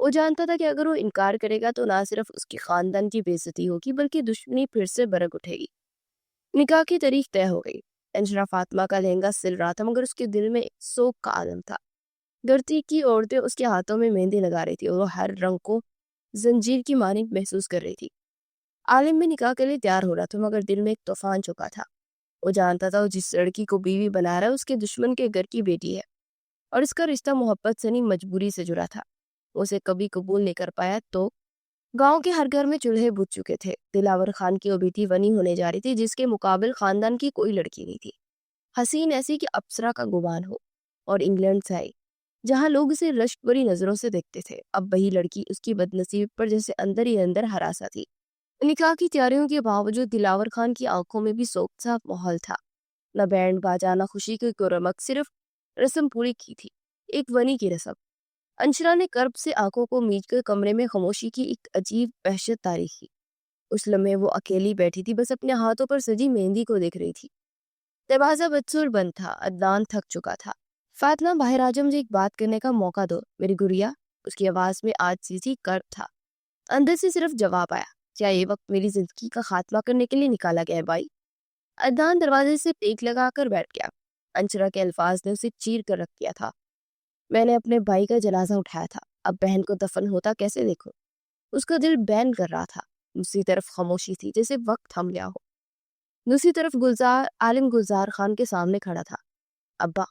وہ جانتا تھا کہ اگر وہ انکار کرے گا تو نہ صرف اس کے خاندان کی بے عزتی ہوگی بلکہ دشمنی پھر سے برک اٹھے گی۔ نکاح کی تاریخ طے ہو گئی۔ انشرا فاطمہ کا لہنگا سل رہا تھا مگر اس کے دل میں سوگ کا عالم تھا۔ گھرتی کی عورتیں اس کے ہاتھوں میں مہندی لگا رہی تھی اور وہ ہر رنگ کو زنجیر کی مانند محسوس کر رہی تھی۔ عالم بھی نکاح کے لیے تیار ہو رہا تھا مگر دل میں ایک طوفان چکا تھا۔ وہ جانتا تھا وہ جس لڑکی کو بیوی بنا رہا ہے اس کے دشمن کے گھر کی بیٹی ہے اور اس کا رشتہ محبت سے نہیں مجبوری سے جڑا تھا۔ وہ اسے کبھی قبول نہیں کر پایا تو گاؤں کے ہر گھر میں چولہے بجھ چکے تھے۔ دلاور خان کی وہ بیٹی ونی ہونے جا رہی تھی جس کے مقابل خاندان کی کوئی لڑکی نہیں تھی۔ حسین ایسی کہ اپسرا کا گمان ہو اور انگلینڈ سے آئی جہاں لوگ اسے رشک بری نظروں سے دیکھتے تھے۔ اب وہی لڑکی اس کی بدنصیب پر جیسے اندر ہی اندر ہراسا تھی۔ نکاح کی تیاریوں کے باوجود دلاور خان کی آنکھوں میں بھی سوگ سا ماحول تھا۔ نہ بینڈ باجا نہ خوشی کی کوئی رمق، صرف رسم پوری کی تھی، ایک ونی کی رسم۔ انشرا نے کرب سے آنکھوں کو میچ کر کمرے میں خاموشی کی ایک عجیب وحشت تاریخی۔ اس لمحے وہ اکیلی بیٹھی تھی، بس اپنے ہاتھوں پر سجی مہندی کو دیکھ رہی تھی۔ دروازہ بدسور بند تھا۔ عدنان تھک چکا تھا۔ فاطمہ باہر آ جا، مجھے ایک بات کرنے کا موقع دو میری گڑیا۔ اس کی آواز میں آج سی کرب تھا۔ اندر سے صرف جواب آیا، کیا یہ وقت میری زندگی کا خاتمہ کرنے کے لیے نکالا گیا ہے بھائی؟ عدنان دروازے سے ٹیک لگا کر بیٹھ گیا۔ انشرا کے الفاظ نے اسے چیر کر رکھ دیا تھا۔ میں نے اپنے بھائی کا جنازہ اٹھایا تھا، اب بہن کو دفن ہوتا کیسے دیکھو؟ اس کا دل بین کر رہا تھا۔ دوسری طرف خاموشی تھی جیسے وقت تھم گیا ہو۔ دوسری طرف عالم گلزار خان کے سامنے کھڑا تھا۔ ابا،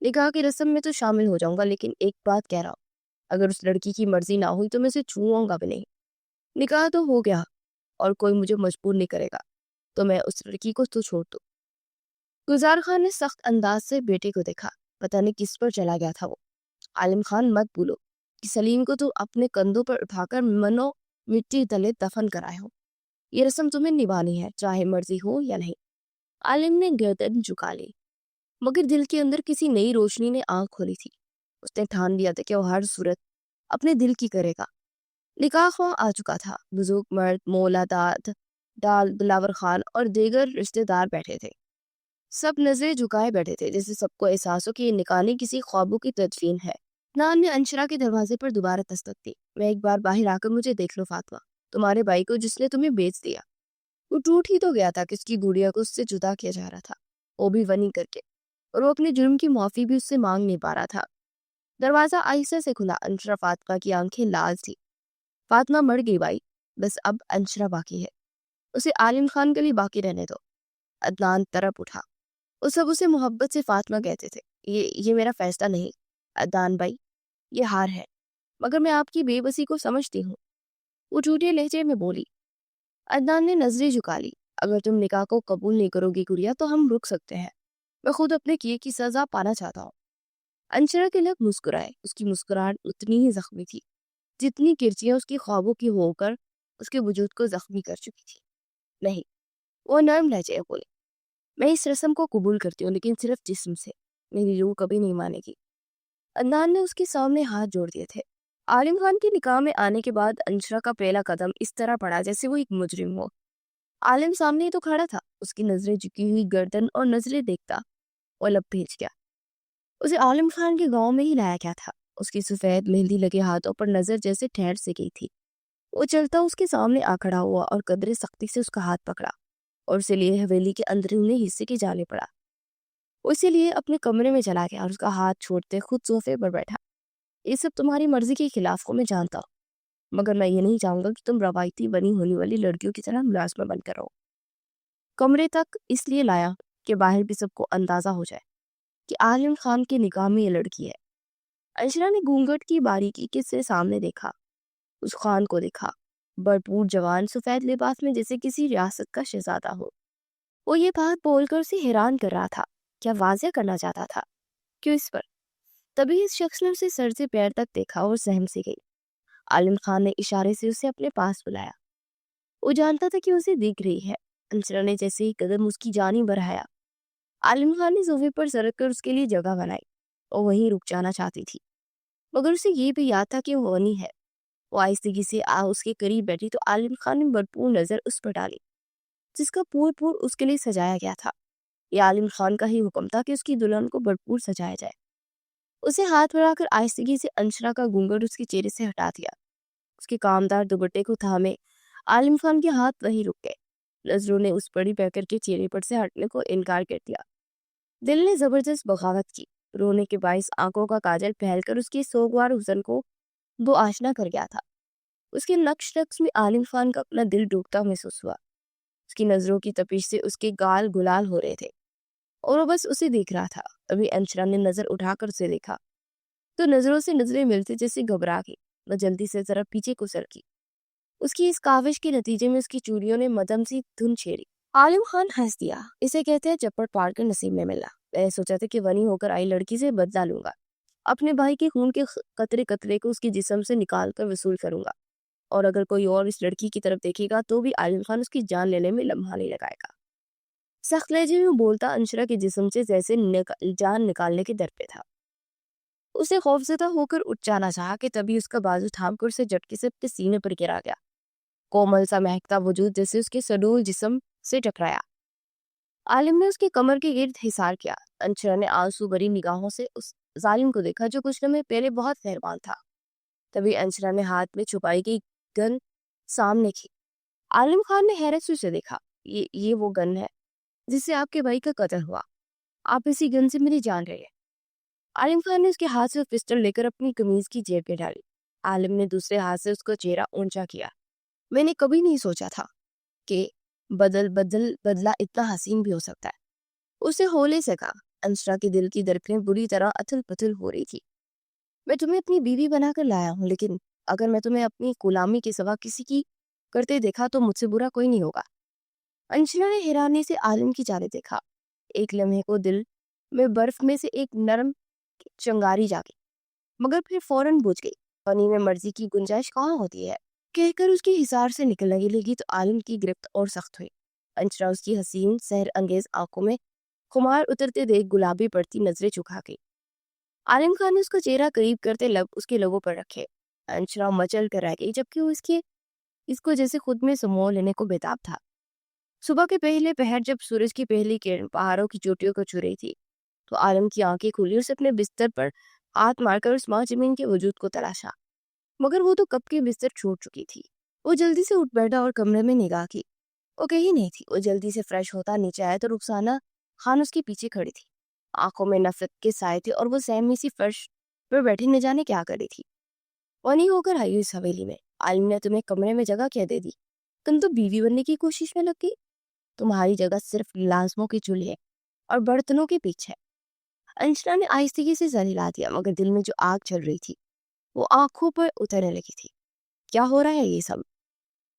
نکاح کی رسم میں تو شامل ہو جاؤں گا لیکن ایک بات کہہ رہا ہوں، اگر اس لڑکی کی مرضی نہ ہوئی تو میں اسے چھوؤں گا بھی نہیں۔ نکاح تو ہو گیا اور کوئی مجھے مجبور نہیں کرے گا، تو میں اس لڑکی کو تو چھوڑ دوں۔ گلزار خان نے سخت انداز سے بیٹے کو دیکھا، پتہ نہیں کس پر چلا گیا تھا وہ۔ عالم خان مت بولو کہ سلیم کو تو اپنے کندھوں پر اٹھا کر منو مٹی تلے دفن کرائے ہو۔ یہ رسم تمہیں نبھانی ہے چاہے مرضی ہو یا نہیں۔ عالم نے گردن جھکا لی مگر دل کے اندر کسی نئی روشنی نے آنکھ کھولی تھی۔ اس نے ٹھان لیا تھا کہ وہ ہر صورت اپنے دل کی کرے گا۔ نکاح خواہ آ چکا تھا۔ بزرگ مرد، مولا ڈال، دلاور خان اور دیگر رشتہ دار بیٹھے تھے۔ سب نظریں جھکائے بیٹھے تھے جیسے سب کو احساس ہو کہ یہ نکاح نہیں کسی خوابوں کی تدفین ہے۔ نان نے انشرا کے دروازے پر دوبارہ دستک دی۔ میں ایک بار باہر آ کر مجھے دیکھ لو فاطمہ، تمہارے بھائی کو جس نے تمہیں بیچ دیا وہ ٹوٹ ہی تو گیا تھا کہ اس کی گڑیا کو اس سے جدا کیا جا رہا تھا، وہ بھی ونی کر کے، اور وہ اپنے جرم کی معافی بھی اس سے مانگ نہیں پا رہا تھا۔ دروازہ آہستہ سے کھلا۔ انشرا فاطمہ کی آنکھیں لال تھی۔ فاطمہ مر گئی بھائی، بس اب انشرا باقی ہے، اسے عالم خان کے لیے باقی رہنے دو۔ عدنان تڑپ اٹھا۔ وہ سب اسے محبت سے فاطمہ کہتے تھے۔ یہ میرا فیصلہ نہیں عدنان بھائی، یہ ہار ہے، مگر میں آپ کی بے بسی کو سمجھتی ہوں، وہ ٹوٹے لہجے میں بولی۔ عدنان نے نظریں جھکا لی۔ اگر تم نکاح کو قبول نہیں کرو گی گڑیا تو ہم رک سکتے ہیں، میں خود اپنے کیے کی سزا پانا چاہتا ہوں۔ انشرا کے لب مسکرائے۔ اس کی مسکراہٹ اتنی ہی زخمی تھی جتنی کرچیاں اس کی خوابوں کی ہو کر اس کے وجود کو زخمی کر چکی تھی۔ نہیں، وہ نرم لہجے بولے، میں اس رسم کو قبول کرتی ہوں لیکن صرف جسم سے، میری روح کبھی نہیں مانے گی۔ عدنان نے اس کے سامنے ہاتھ جوڑ دیے تھے۔ عالم خان کے نکاح میں آنے کے بعد انشرا کا پہلا قدم اس طرح پڑا جیسے وہ ایک مجرم ہو۔ عالم سامنے ہی تو کھڑا تھا، اس کی نظریں جھکی ہوئی گردن اور نظریں دیکھتا وہ لب بھیج گیا۔ اسے عالم خان کے گاؤں میں ہی لایا گیا تھا۔ اس کی سفید مہندی لگے ہاتھوں پر نظر جیسے ٹھہر سے گئی تھی۔ وہ چلتا اس کے سامنے آ کھڑا ہوا اور قدرے سختی سے اس کا ہاتھ پکڑا اور اسے لیے حویلی کے اندرونے حصے کی جانے پڑا۔ اسی لیے اپنے کمرے میں چلا گیا اور اس کا ہاتھ چھوڑتے خود صوفے پر بیٹھا۔ یہ سب تمہاری مرضی کے خلاف کو میں جانتا ہوں، مگر میں یہ نہیں چاہوں گا کہ تم روایتی بنی ہونے والی لڑکیوں کی طرح ملازمہ بن کر رہو۔ کمرے تک اس لیے لایا کہ باہر بھی سب کو اندازہ ہو جائے کہ عالم خان کے نکاح میں یہ لڑکی ہے۔ انشرا نے گھونگھٹ کی باریکی سے سامنے دیکھا، اس خان کو دیکھا، بھرپور جوان سفید لباس میں جیسے کسی ریاست کا شہزادہ ہو۔ وہ یہ بات بول کر اسے حیران کر رہا تھا، کیا واضح کرنا چاہتا تھا، کیوں اس پر؟ تبھی اس شخص نے اسے سر سے پیر تک دیکھا اور سہم سی گئی۔ عالم خان نے اشارے سے اسے اپنے پاس بلایا۔ وہ جانتا تھا کہ اسے دیکھ رہی ہے۔ انشرا نے جیسے ہی قدم اس کی جانب بڑھایا، عالم خان نے صوفے پر سرک کر اس کے لیے جگہ بنائی اور وہیں رک جانا چاہتی تھی، مگر اسے یہ بھی یاد تھا کہ وہ غنی ہے۔ وہ آہستگی سے اس کے قریب بیٹھی تو عالم خان نے بھرپور نظر اس پر ڈالی جس کا پور اس کے لیے سجایا گیا تھا۔ یہ عالم خان کا ہی حکم تھا کہ اس کی دلہن کو بھرپور سجایا جائے۔ اسے ہاتھ بڑھا کر آہستگی سے انشرا کا گھونگھٹ اس کے چہرے سے ہٹا دیا. اس کے کامدار دوپٹے کو تھامے عالم خان کے ہاتھ وہیں رک گئے. نظروں نے اس بڑی پیکر کے چہرے پر سے ہٹنے کو انکار کر دیا. دل نے زبردست بغاوت کی. رونے کے باعث آنکھوں کا کاجل پھیل کر اس کے سوگوار حسن کو دو آشنا کر گیا تھا. اس کے نقش نقش میں عالم خان کا اپنا دل ڈوبتا محسوس ہوا. اس کی نظروں کی تپش سے اس کے گال گلال ہو رہے تھے اور وہ بس اسے دیکھ رہا تھا. ابھی انشرا نے نظر اٹھا کر اسے دیکھا تو نظروں سے نظریں ملتے جیسے گھبرا گئی. وہ جلدی سے ذرا پیچھے کو سرکی. اس کی اس کاوش کے نتیجے میں اس کی چوڑیوں نے مدھم سی دھن چھیڑی. عالم خان ہنس دیا. اسے کہتے ہیں چپٹ پاڑ کر نصیب میں ملا. میں سوچا تھا کہ ونی ہو کر آئی لڑکی سے بدلہ لوں گا, اپنے بھائی کے خون کے قطرے قطرے کو اس کے جسم سے نکال کر وصول کروں گا, اور اگر کوئی اور اس لڑکی کی طرف دیکھے گا تو بھی عالم خان اس کی جان لینے میں لمحہ نہیں لگائے گا. سخت لہجے میں بولتا انشرا کے جسم سے جیسے جان نکالنے کے در پہ تھا. اسے خوفزدہ ہو کر اٹھ جانا چاہا کہ تبھی اس کا بازو تھام کر اسے جھٹکے سے اپنے سینے پر گرا گیا. کومل سا مہکتا وجود جیسے اس کے سڈول جسم سے ٹکرایا. عالم نے اس کی کمر کے گرد حصار کیا. انشرا نے آنسو بری نگاہوں سے اس ظالم کو دیکھا جو کچھ لمحے پہلے بہت مہربان تھا. تبھی انشرا نے ہاتھ میں چھپائی گئی گن سامنے کی. عالم خان نے حیرت سے اسے دیکھا. یہ وہ گن ہے جس سے آپ کے بھائی کا قتل ہوا. آپ اسی گن سے میری جان رہے ہیں. عالم خان نے اس کے ہاتھ سے پسٹل لے کر اپنی قمیض کی جیب میں ڈالی. عالم نے دوسرے ہاتھ سے اس کا چہرہ اونچا کیا. میں نے کبھی نہیں سوچا تھا کہ بدلہ اتنا حسین بھی ہو سکتا ہے. اسے ہولے سے کہا. انشرا کے دل کی دھڑکنیں بری طرح اتھل پتھل ہو رہی تھی. میں تمہیں اپنی بیوی بنا کر لایا ہوں, لیکن اگر میں تمہیں اپنی غلامی کے سوا کسی کی کرتے دیکھا تو مجھ سے برا کوئی نہیں ہوگا. انشرا نے حیرانی سے عالم کی جانب دیکھا. ایک لمحے کو دل میں برف میں سے ایک نرم چنگاری جاگی, مگر پھر فوراً بجھ گئی. پانی میں مرضی کی گنجائش کہاں ہوتی ہے, کہہ کر اس کی حصار سے نکلنے لگی تو عالم کی گرفت اور سخت ہوئی. انشرا اس کی حسین سحر انگیز آنکھوں میں خمار اترتے دیکھ گلابی پڑتی نظریں چکھا گئی. عالم خان نے اس کا چہرہ قریب کرتے لب اس کے لبوں پر رکھے. انشرا مچل کر رہ گئی, جبکہ وہ اس کو جیسے خود میں سمو لینے کو بےتاب تھا. صبح کے پہلے پہر جب سورج کی پہلی کرن پہاڑوں کی چوٹیوں کو چھو رہی تھی تو عالم کی آنکھیں کھلی. اس اپنے بستر پر ہاتھ مار کر اس ماں زمین کے وجود کو تلاشا, مگر وہ تو کب کے بستر چھوڑ چکی تھی. وہ جلدی سے اٹھ بیٹھا اور کمرے میں نگاہ کی. وہ کہیں نہیں تھی. وہ جلدی سے فریش ہوتا نیچے آیا تو رخسانہ خان اس کے پیچھے کھڑی تھی. آنکھوں میں نفرت کے سائے تھے اور وہ سہمی سی فرش پر بیٹھی نہ جانے کیا کری تھی. وہ نہیں ہو کر آئی اس حویلی میں. عالم نے تمہیں کمرے میں جگہ کیا دے دی؟ تم تو بیوی بننے کی کوشش میں لگ گئی. تمہاری جگہ صرف لازموں کے چولہے اور برتنوں کے پیچھے. انشرا نے آہستگی سے سر ہلا دیا, مگر دل میں جو آگ چل رہی تھی وہ آنکھوں پر اترنے لگی تھی. کیا ہو رہا ہے یہ سب؟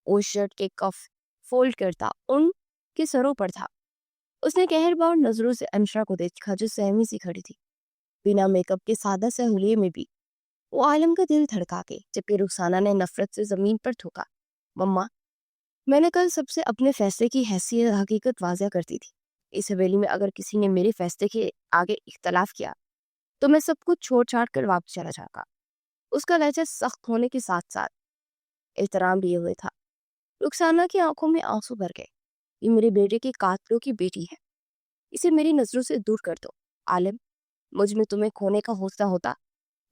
وہ شرٹ کے کف فولڈ کرتا ان کے سروں پر تھا. اس نے قہر بار نظروں سے انشرا کو دیکھا جو سہمی سی کھڑی تھی, بنا میک اپ کے سادہ سے حلیے میں بھی. وہ عالم کا دل دھڑکا کے, جبکہ رخسانہ نے نفرت سے زمین پر تھوکا. مما, میں نے کل سب سے اپنے فیصلے کی حیثیت حقیقت واضح کرتی تھی. اس حویلی میں اگر کسی نے میرے فیصلے کے آگے اختلاف کیا تو میں سب کچھ چھوڑ چھاڑ کر واپس چلا جاؤں گا. اس کا لہجہ سخت ہونے کے ساتھ ساتھ احترام لیے ہوئے تھا. رخسانہ کی آنکھوں میں آنسو بھر گئے. یہ میرے بیٹے کے قاتلوں کی بیٹی ہے, اسے میری نظروں سے دور کر دو. عالم, مجھ میں تمہیں کھونے کا حوصلہ ہوتا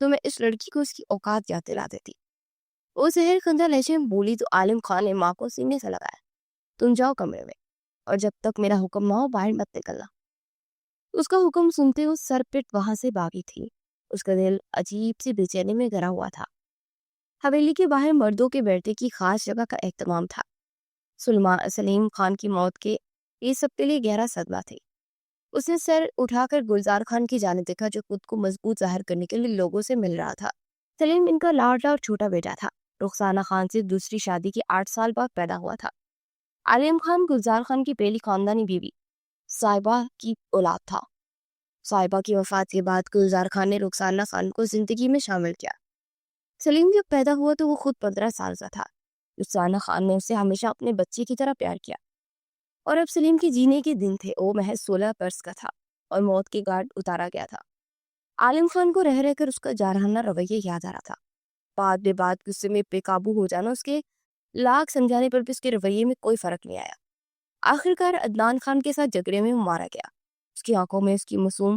تو میں اس لڑکی کو اس کی اوقات یاد دلا دیتی. وہ زہر خندہ لہجے میں بولی تو عالم خان نے ماں کو سینے سے لگایا. تم جاؤ کمرے میں, اور جب تک میرا حکم نہ ہو باہر مت نکلنا. اس کا حکم سنتے وہ سر پٹ وہاں سے بھاگی تھی. اس کا دل عجیب سی بے چینی میں گھرا ہوا تھا. حویلی کے باہر مردوں کے بیٹھنے کی خاص جگہ کا اہتمام تھا. سلیم خان کی موت کے یہ سب کے لیے گہرا صدمہ تھے. اس نے سر اٹھا کر گلزار خان کی جانب دیکھا جو خود کو مضبوط ظاہر کرنے کے لیے لوگوں سے مل رہا تھا. سلیم ان کا لاڈلا اور چھوٹا بیٹا تھا. رخسانہ خان سے دوسری شادی کے 8 سال بعد پیدا ہوا تھا. عالم خان گلزار خان کی پہلی خاندانی بیوی صاحبہ کی اولاد تھا. صاحبہ کی وفات کے بعد گلزار خان نے رخسانہ خان کو زندگی میں شامل کیا. سلیم جب پیدا ہوا تو وہ خود 15 سال کا تھا. رخسانہ خان نے اسے ہمیشہ اپنے بچے کی طرح پیار کیا, اور اب سلیم کے جینے کے دن تھے. وہ محض 16 برس کا تھا اور موت کے گھاٹ اتارا گیا تھا. عالم خان کو رہ رہ کر اس کا جارحانہ رویہ یاد آ رہا تھا. بعد غصے میں بے قابو ہو جانا, اس کے لاکھ سمجھانے پر بھی اس کے رویے میں کوئی فرق نہیں آیا. آخرکار عدنان خان کے ساتھ جھگڑے میں مارا گیا. اس کی آنکھوں میں اس کی معصوم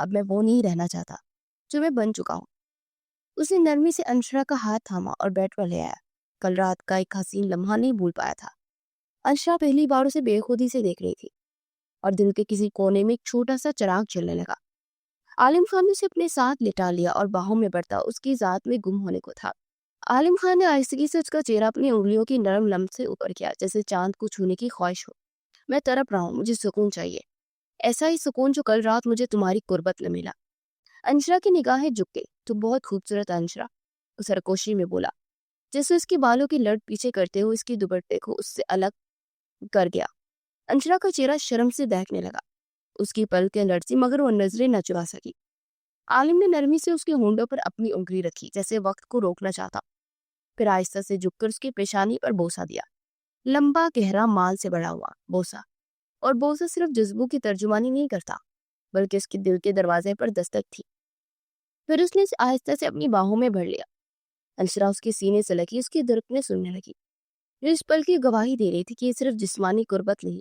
اب میں وہ نہیں رہنا چاہتا جو میں بن چکا ہوں۔ اس نے نرمی سے انشرا کا ہاتھ تھاما اور بیڈ پر لے آیا۔ کل رات کا ایک حسین لمحہ نہیں بھول پایا تھا۔ انشرا پہلی بار اسے بے خودی سے دیکھ رہی تھی اور دل کے کسی کونے میں ایک چھوٹا سا چراغ جلنے لگا۔ عالم خان نے اسے اپنے ساتھ لٹا لیا اور باہوں میں بڑھتا اس کی ذات میں گم ہونے کو تھا۔ عالم خان نے آہستگی سے اس کا چہرہ اپنی انگلیوں کی نرم لمس سے اوپر کیا، جیسے چاند کو چھونے کی خواہش ہو۔ میں تڑپ رہا ہوں، مجھے سکون چاہیے، ایسا ہی سکون جو کل رات مجھے تمہاری قربت میں ملا۔ انشرا کی نگاہیں جھک گئی۔ تو بہت خوبصورت انشرا، اس سرکوشی میں بولا، جیسے اس کی بالوں کی لٹ پیچھے کرتے ہوئے اس کی دوپٹے کو اس سے الگ کر گیا۔ انشرا کا چہرہ شرم سے دہکنے لگا، اس کی پلکیں لرزی مگر وہ نظریں نہ چرا سکی۔ عالم نے نرمی سے اس کے ہونٹوں پر اپنی انگلی رکھی، جیسے وقت کو روکنا چاہتا، پھر آہستہ سے جھک کر اس کی پیشانی پر بوسہ دیا، لمبا گہرا مال سے بڑا ہوا بوسہ۔ اور بوسہ صرف جذبوں کی ترجمانی نہیں کرتا بلکہ اس کے دل کے دروازے پر دستک تھی۔ پھر اس نے آہستہ سے اپنی باہوں میں بھر لیا۔ انشرا اس کے سینے سے لگی، اس کی دھڑکنیں سننے لگی، جو اس پل کی گواہی دے رہی تھی کہ یہ صرف جسمانی قربت نہیں۔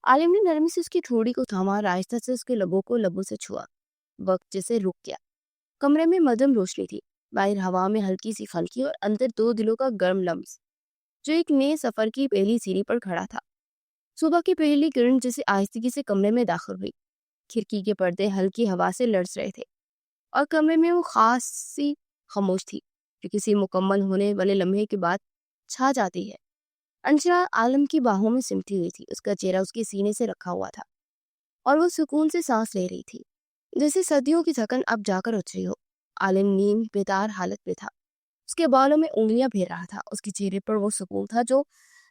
عالم نے نرمی سے اس کی ٹھوڑی کو تھاما اور آہستہ سے اس کے لبوں کو لبوں سے چھوا۔ وقت جیسے رک گیا۔ کمرے میں مدھم روشنی تھی، باہر ہوا میں ہلکی سی خنکی اور اندر دو دلوں کا گرم لمس جو ایک نئے سفر کی پہلی سیڑھی پر کھڑا تھا۔ صبح کی پہلی کرن جیسے آہستگی سے کمرے میں داخل ہوئی۔ کھڑکی کے پردے ہلکی ہوا سے لرز رہے تھے اور کمرے میں وہ خاص سی خاموش تھی جو کسی مکمل ہونے والے لمحے کے بعد چھا جاتی ہے۔ انشرا عالم کی باہوں میں سمٹی ہوئی تھی، اس کا چہرہ اس کے سینے سے رکھا ہوا تھا اور وہ سکون سے سانس لے رہی تھی، جیسے صدیوں کی تھکن اب جا کر اتری ہو۔ عالم نیند بیدار حالت میں تھا، اس کے بالوں میں انگلیاں پھیر رہا تھا، اس کے چہرے پر وہ سکون تھا جو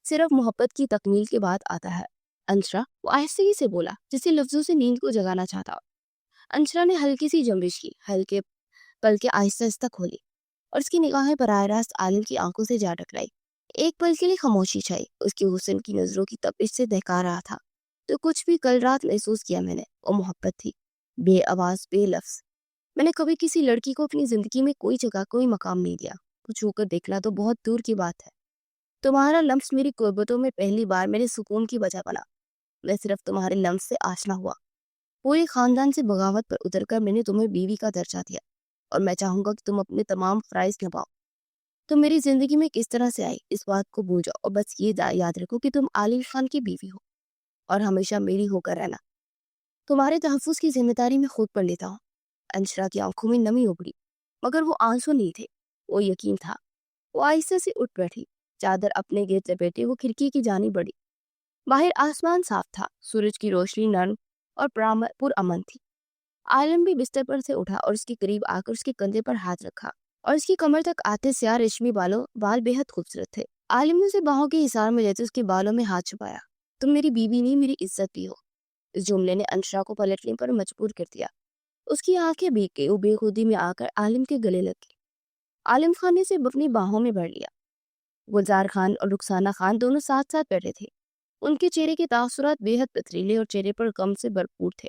صرف محبت کی تکمیل کے بعد آتا ہے۔ انشرا، وہ آہستگی سے بولا، جسے لفظوں سے نیند کو جگانا چاہتا۔ انشرا نے ہلکی سی جنبش کی، ہلکے پلکیں آہستہ آہستہ کھولی اور اس کی نگاہیں براہ راست عالم کی آنکھوں سے جا ٹکرائی۔ ایک پل کے لیے خاموشی چھائی، اس کی حسن کی نظروں کی تپش سے دہکا رہا تھا۔ تو کچھ بھی کل رات محسوس کیا میں نے، وہ محبت تھی، بے آواز، بے لفظ۔ میں نے کبھی کسی لڑکی کو اپنی زندگی میں کوئی جگہ، کوئی مقام نہیں دیا، کچھ ہو کر دیکھنا تو بہت دور کی بات ہے۔ تمہارا لمس میری قربتوں میں پہلی بار میرے سکون کی وجہ بنا۔ میں صرف تمہارے لمس سے آشنا ہوا، پورے خاندان سے بغاوت پر اتر کر میں نے تمہیں بیوی کا درجہ دیا اور میں چاہوں گا کہ تم اپنے تمام فرائض نبھاؤ۔ تم میری زندگی میں کس طرح سے آئی اس بات کو بھول جاؤ اور بس یہ یاد رکھو کہ تم عالم خان کی بیوی ہو اور ہمیشہ میری ہو کر رہنا۔ تمہارے تحفظ کی ذمہ داری میں خود پر لیتا ہوں۔ انشرا کی آنکھوں میں نمی ابھری مگر وہ آنسو نہیں تھے، وہ یقین تھا۔ وہ آہستہ سے اٹھ بیٹھی، چادر اپنے گرد لپیٹے وہ کھڑکی کی جانب بڑھی۔ باہر آسمان صاف تھا، سورج کی روشنی نرم اور پرامن تھی۔ عالم بھی بستر پر سے اٹھا اور اس کے قریب آ کر اس کے کندھے پر ہاتھ رکھا اور اس کی کمر تک آتے سیاہ ریشمی بال بے حد خوبصورت تھے۔ عالم نے اسے باہوں کے حصار میں لیتے اس کے بالوں میں ہاتھ چھپایا۔ تم میری بیوی نہیں، میری عزت بھی ہو۔ اس جملے نے انشرا کو پلٹنے پر مجبور کر دیا۔ اس کی آنکھیں بھیگ گئی، وہ بے خودی میں آ کر عالم کے گلے لگ گئی۔ عالم خان نے اسے اپنی باہوں میں بھر لیا۔ گلزار خان اور رخسانہ خان دونوں ساتھ ساتھ بیٹھے تھے، ان کے چہرے کے تاثرات بے حد پتریلے اور چہرے پر غم سے بھرپور تھے۔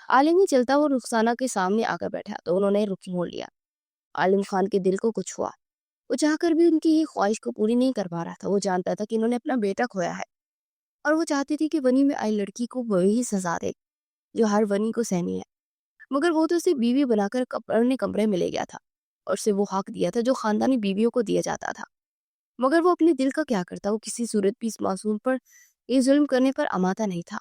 عالم نے چلتا وہ رخسانہ کے سامنے آ کر بیٹھا تو انہوں نے رخ موڑ لیا۔ عالم خان کے دل کو کچھ ہوا، وہ چاہ کر بھی ان کی یہ خواہش کو پوری نہیں کر پا رہا تھا۔ وہ جانتا تھا کہ انہوں نے اپنا بیٹا کھویا ہے اور وہ چاہتی تھی کہ ونی میں آئی لڑکی کو وہی سزا دے جو ہر ونی کو سہنی ہے، مگر وہ تو اسے بیوی بنا کر اپنے کمرے میں لے گیا تھا اور اسے وہ حق دیا تھا جو خاندانی بیویوں کو دیا جاتا تھا۔ مگر وہ اپنے دل کا کیا کرتا، وہ کسی صورت بھی اس معصوم پر یہ ظلم کرنے پر آمادہ نہیں تھا۔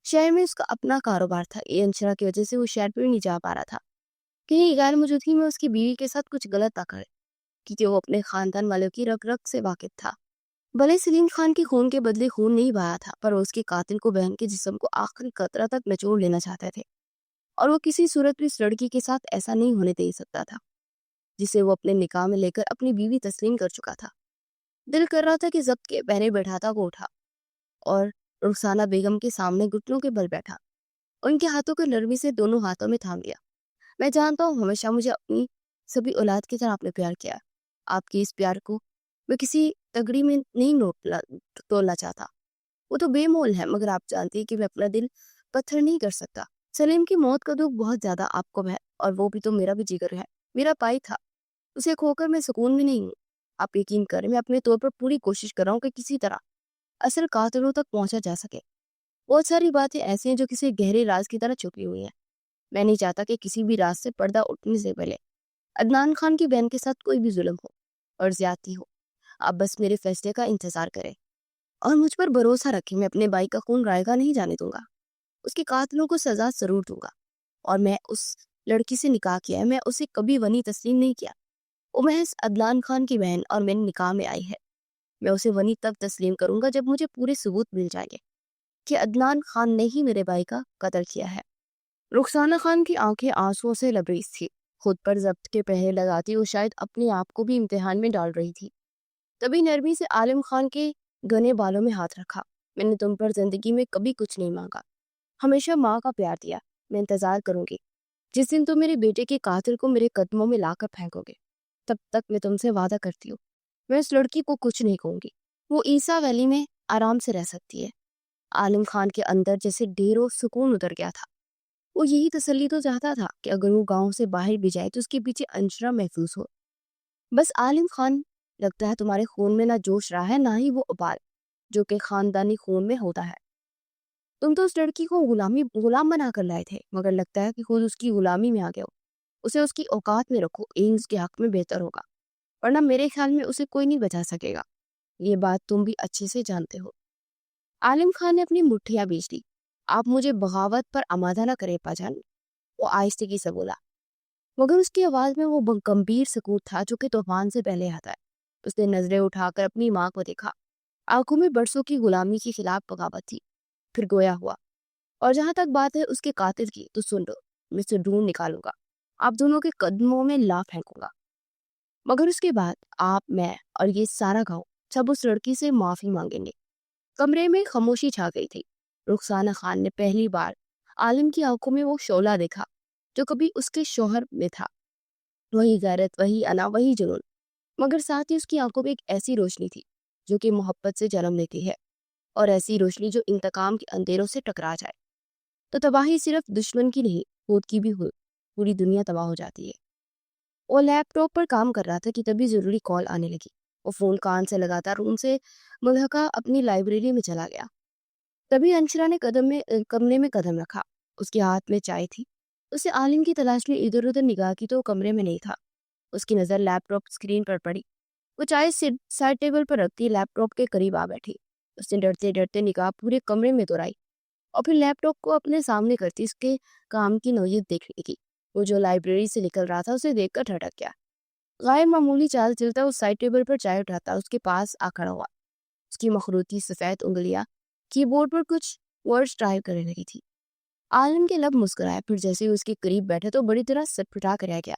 شہر میں اس کا اپنا کاروبار تھا، یہ انشرا کی وجہ سے وہ شہر پر نہیں جا پا رہا تھا، کہیں غیر موجودگی میں اس کی بیوی کے ساتھ کچھ غلط نہ کرے، کیونکہ وہ اپنے خاندان والوں کی رگ رگ سے واقف تھا۔ بھلے سلیم خان کی خون کے بدلے خون نہیں بہایا تھا، پر وہ اس کے قاتل کو بہن کے جسم کو آخری قطرہ تک نچوڑ لینا چاہتے تھے، اور وہ کسی صورت بھی اس لڑکی کے ساتھ ایسا نہیں ہونے دے سکتا تھا جسے وہ اپنے نکاح میں لے کر اپنی بیوی تسلیم کر چکا تھا۔ دل کر رہا تھا کہ ضبط کے پہرے بیٹھاتا وہ اٹھا اور رخسانہ بیگم کے سامنے گھٹنوں کے بل بیٹھا، ان کے ہاتھوں کو نرمی سے دونوں ہاتھوں میں تھام لیا۔ میں جانتا ہوں ہمیشہ مجھے اپنی سبھی اولاد کی طرح آپ نے پیار کیا، آپ کے اس پیار کو میں کسی تگڑی میں نہیں تولنا چاہتا، وہ تو بے مول ہے، مگر آپ جانتی ہیں کہ میں اپنا دل پتھر نہیں کر سکتا۔ سلیم کی موت کا دکھ بہت زیادہ آپ کو ہے، اور وہ بھی تو میرا بھی جگر ہے، میرا بھائی تھا، اسے کھو کر میں سکون میں نہیں ہوں۔ آپ یقین کریں میں اپنے طور پر پوری کوشش کر رہا ہوں کہ کسی طرح اصل قاتلوں تک پہنچا جا سکے۔ بہت ساری باتیں ایسی ہیں جو کسی گہرے راز کی طرح چھپی ہوئی ہیں، میں نہیں چاہتا کہ کسی بھی راز سے پردہ اٹھنے سے پہلے عدنان خان کی بہن کے ساتھ کوئی بھی ظلم ہو اور زیادتی ہو۔ آپ بس میرے فیصلے کا انتظار کریں اور مجھ پر بھروسہ رکھیں، میں اپنے بھائی کا خون رائے گا نہیں جانے دوں گا، اس کے قاتلوں کو سزا ضرور دوں گا۔ اور میں اس لڑکی سے نکاح کیا ہے، میں اسے کبھی ونی تسلیم نہیں کیا، وہ محض عدنان خان کی بہن اور میرے نکاح میں آئی ہے۔ میں اسے ونی تب تسلیم کروں گا جب مجھے پورے ثبوت مل جائیں گے کہ عدنان خان نے ہی میرے بھائی کا قتل کیا ہے۔ رخسانہ خان کی آنکھیں آنسوؤں سے لبریز تھی، خود پر ضبط کے پہرے لگاتی وہ شاید اپنے آپ کو بھی امتحان میں ڈال رہی تھی۔ تبھی نرمی سے عالم خان کے گھنے بالوں میں ہاتھ رکھا۔ میں نے تم پر زندگی میں کبھی کچھ نہیں مانگا، ہمیشہ ماں کا پیار دیا۔ میں انتظار کروں گی جس دن تم میرے بیٹے کے قاتل کو میرے قدموں میں لا کر پھینکو گے۔ تب تک میں تم سے وعدہ کرتی ہوں میں اس لڑکی کو کچھ نہیں کہوں گی، وہ عیسیٰ ویلی میں آرام سے رہ سکتی ہے۔ عالم خان کے اندر جیسے ڈھیروں سکون اتر گیا تھا۔ وہ یہی تسلی تو چاہتا تھا کہ اگر وہ گاؤں سے باہر بھی جائے تو اس کے پیچھے انشرا محفوظ ہو۔ بس عالم خان، لگتا ہے تمہارے خون میں نہ جوش رہا ہے نہ ہی وہ ابال جو کہ خاندانی خون میں ہوتا ہے۔ تم تو اس لڑکی کو غلام بنا کر لائے تھے، مگر لگتا ہے کہ خود اس کی غلامی میں آ گئے ہو۔ اسے اس کی اوقات میں رکھو، ایمز کے حق میں بہتر ہوگا، ورنہ میرے خیال میں اسے کوئی نہیں بچا سکے گا۔ یہ بات تم بھی اچھے سے جانتے ہو۔ عالم خان نے اپنی مٹھیاں بیچ دی۔ آپ مجھے بغاوت پر آمادہ نہ کرے پاجان، وہ آہستگی سے بولا، مگر اس کی آواز میں وہ گمبھیر سکوت تھا جو کہ طوفان سے پہلے آتا ہے۔ اس نے نظریں اٹھا کر اپنی ماں کو دیکھا، آنکھوں میں برسوں کی غلامی کے خلاف بغاوت تھی۔ پھر گویا ہوا، اور جہاں تک بات ہے اس کے قاتل کی تو سن لو، میں اسے ڈھونڈ نکالوں گا، آپ دونوں کے قدموں میں لا پھینکوں گا، مگر اس کے بعد آپ، میں اور یہ سارا گاؤں سب اس لڑکی سے معافی مانگیں گے۔ کمرے میں خاموشی چھا گئی تھی۔ رخسانہ خان نے پہلی بار عالم کی آنکھوں میں وہ شعلہ دیکھا جو کبھی اس کے شوہر میں تھا، وہی غیرت، وہی انا، وہی جنون، مگر ساتھ ہی اس کی آنکھوں میں ایک ایسی روشنی تھی جو کہ محبت سے جنم لیتی ہے، اور ایسی روشنی جو انتقام کے اندھیروں سے ٹکرا جائے تو تباہی صرف دشمن کی نہیں، خود کی بھی ہو، پوری دنیا تباہ ہو جاتی ہے۔ وہ لیپ ٹاپ پر کام کر رہا تھا کہ تبھی ضروری کال آنے لگی۔ وہ فون کان سے لگاتا روم سے ملحقہ اپنی لائبریری میں چلا گیا۔ تبھی انشرا نے کمرے میں قدم رکھا، اس کے ہاتھ میں چائے تھی۔ اسے عالم کی تلاش میں ادھر ادھر نگاہ کی تو وہ کمرے میں نہیں تھا۔ اس کی نظر لیپ ٹاپ اسکرین پر پڑی۔ وہ چائے سائڈ ٹیبل پر رکھتی لیپ ٹاپ کے قریب آ بیٹھی۔ اس نے ڈرتے ڈرتے نگاہ پورے کمرے میں دوہرائی اور پھر لیپ ٹاپ کو اپنے سامنے کرتی اس کے کام کی نوعیت دیکھنے کی۔ وہ جو لائبریری سے نکل رہا تھا اسے دیکھ کر ٹھٹک گیا۔ غیر معمولی چال چلتا وہ سائڈ ٹیبل پر چائے اٹھاتا اس کے پاس آ کھڑا ہوا۔ اس کی مخروطی سفید انگلیاں کی بورڈ پر کچھ ورڈز ٹائپ کرنے لگی تھی۔ عالم کے لب مسکرائے، پھر جیسے ہی اس کے قریب بیٹھے تو بڑی طرح سٹپٹا کر رہ گیا۔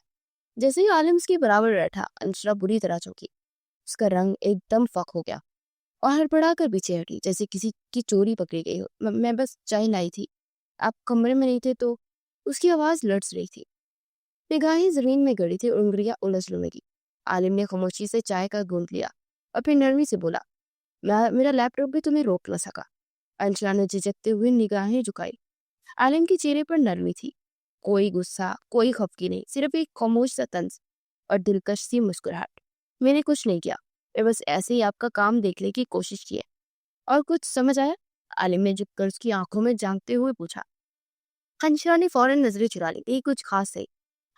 جیسے ہی عالم اس کے برابر بیٹھا، انشرا بری طرح چونکی۔ اس کا رنگ ایک دم فق ہو گیا اور ہڑبڑا کر پیچھے ہٹی جیسے کسی کی چوری پکڑی گئی ہو۔ میں بس چائے لائی تھی، آپ کمرے میں نہیں تھے تو۔ اس کی آواز لڑس رہی تھی، نگاہیں زمین میں گڑی تھی اور انگلیاں الجھنے لگی۔ عالم نے خاموشی سے چائے کا گھونٹ لیا اور پھر نرمی سے بولا، میرا لیپ ٹاپ بھی تمہیں روک نہ سکا۔ انشرا نے جھجکتے ہوئے نگاہیں جھکائی۔ عالم کے چہرے پر نرمی تھی، کوئی غصہ، کوئی خفگی نہیں، صرف ایک خاموش سا طنز اور دلکش سی مسکراہٹ۔ میں نے کچھ نہیں کیا، میں بس ایسے ہی آپ کا کام دیکھنے کی کوشش کی ہے۔ اور کچھ سمجھ آیا؟ عالم نے جھک کر اس کی آنکھوں میں جھانکتے ہوئے پوچھا۔ انشرا نے فوراً نظریں چرا لی، یہ کچھ خاص ہے،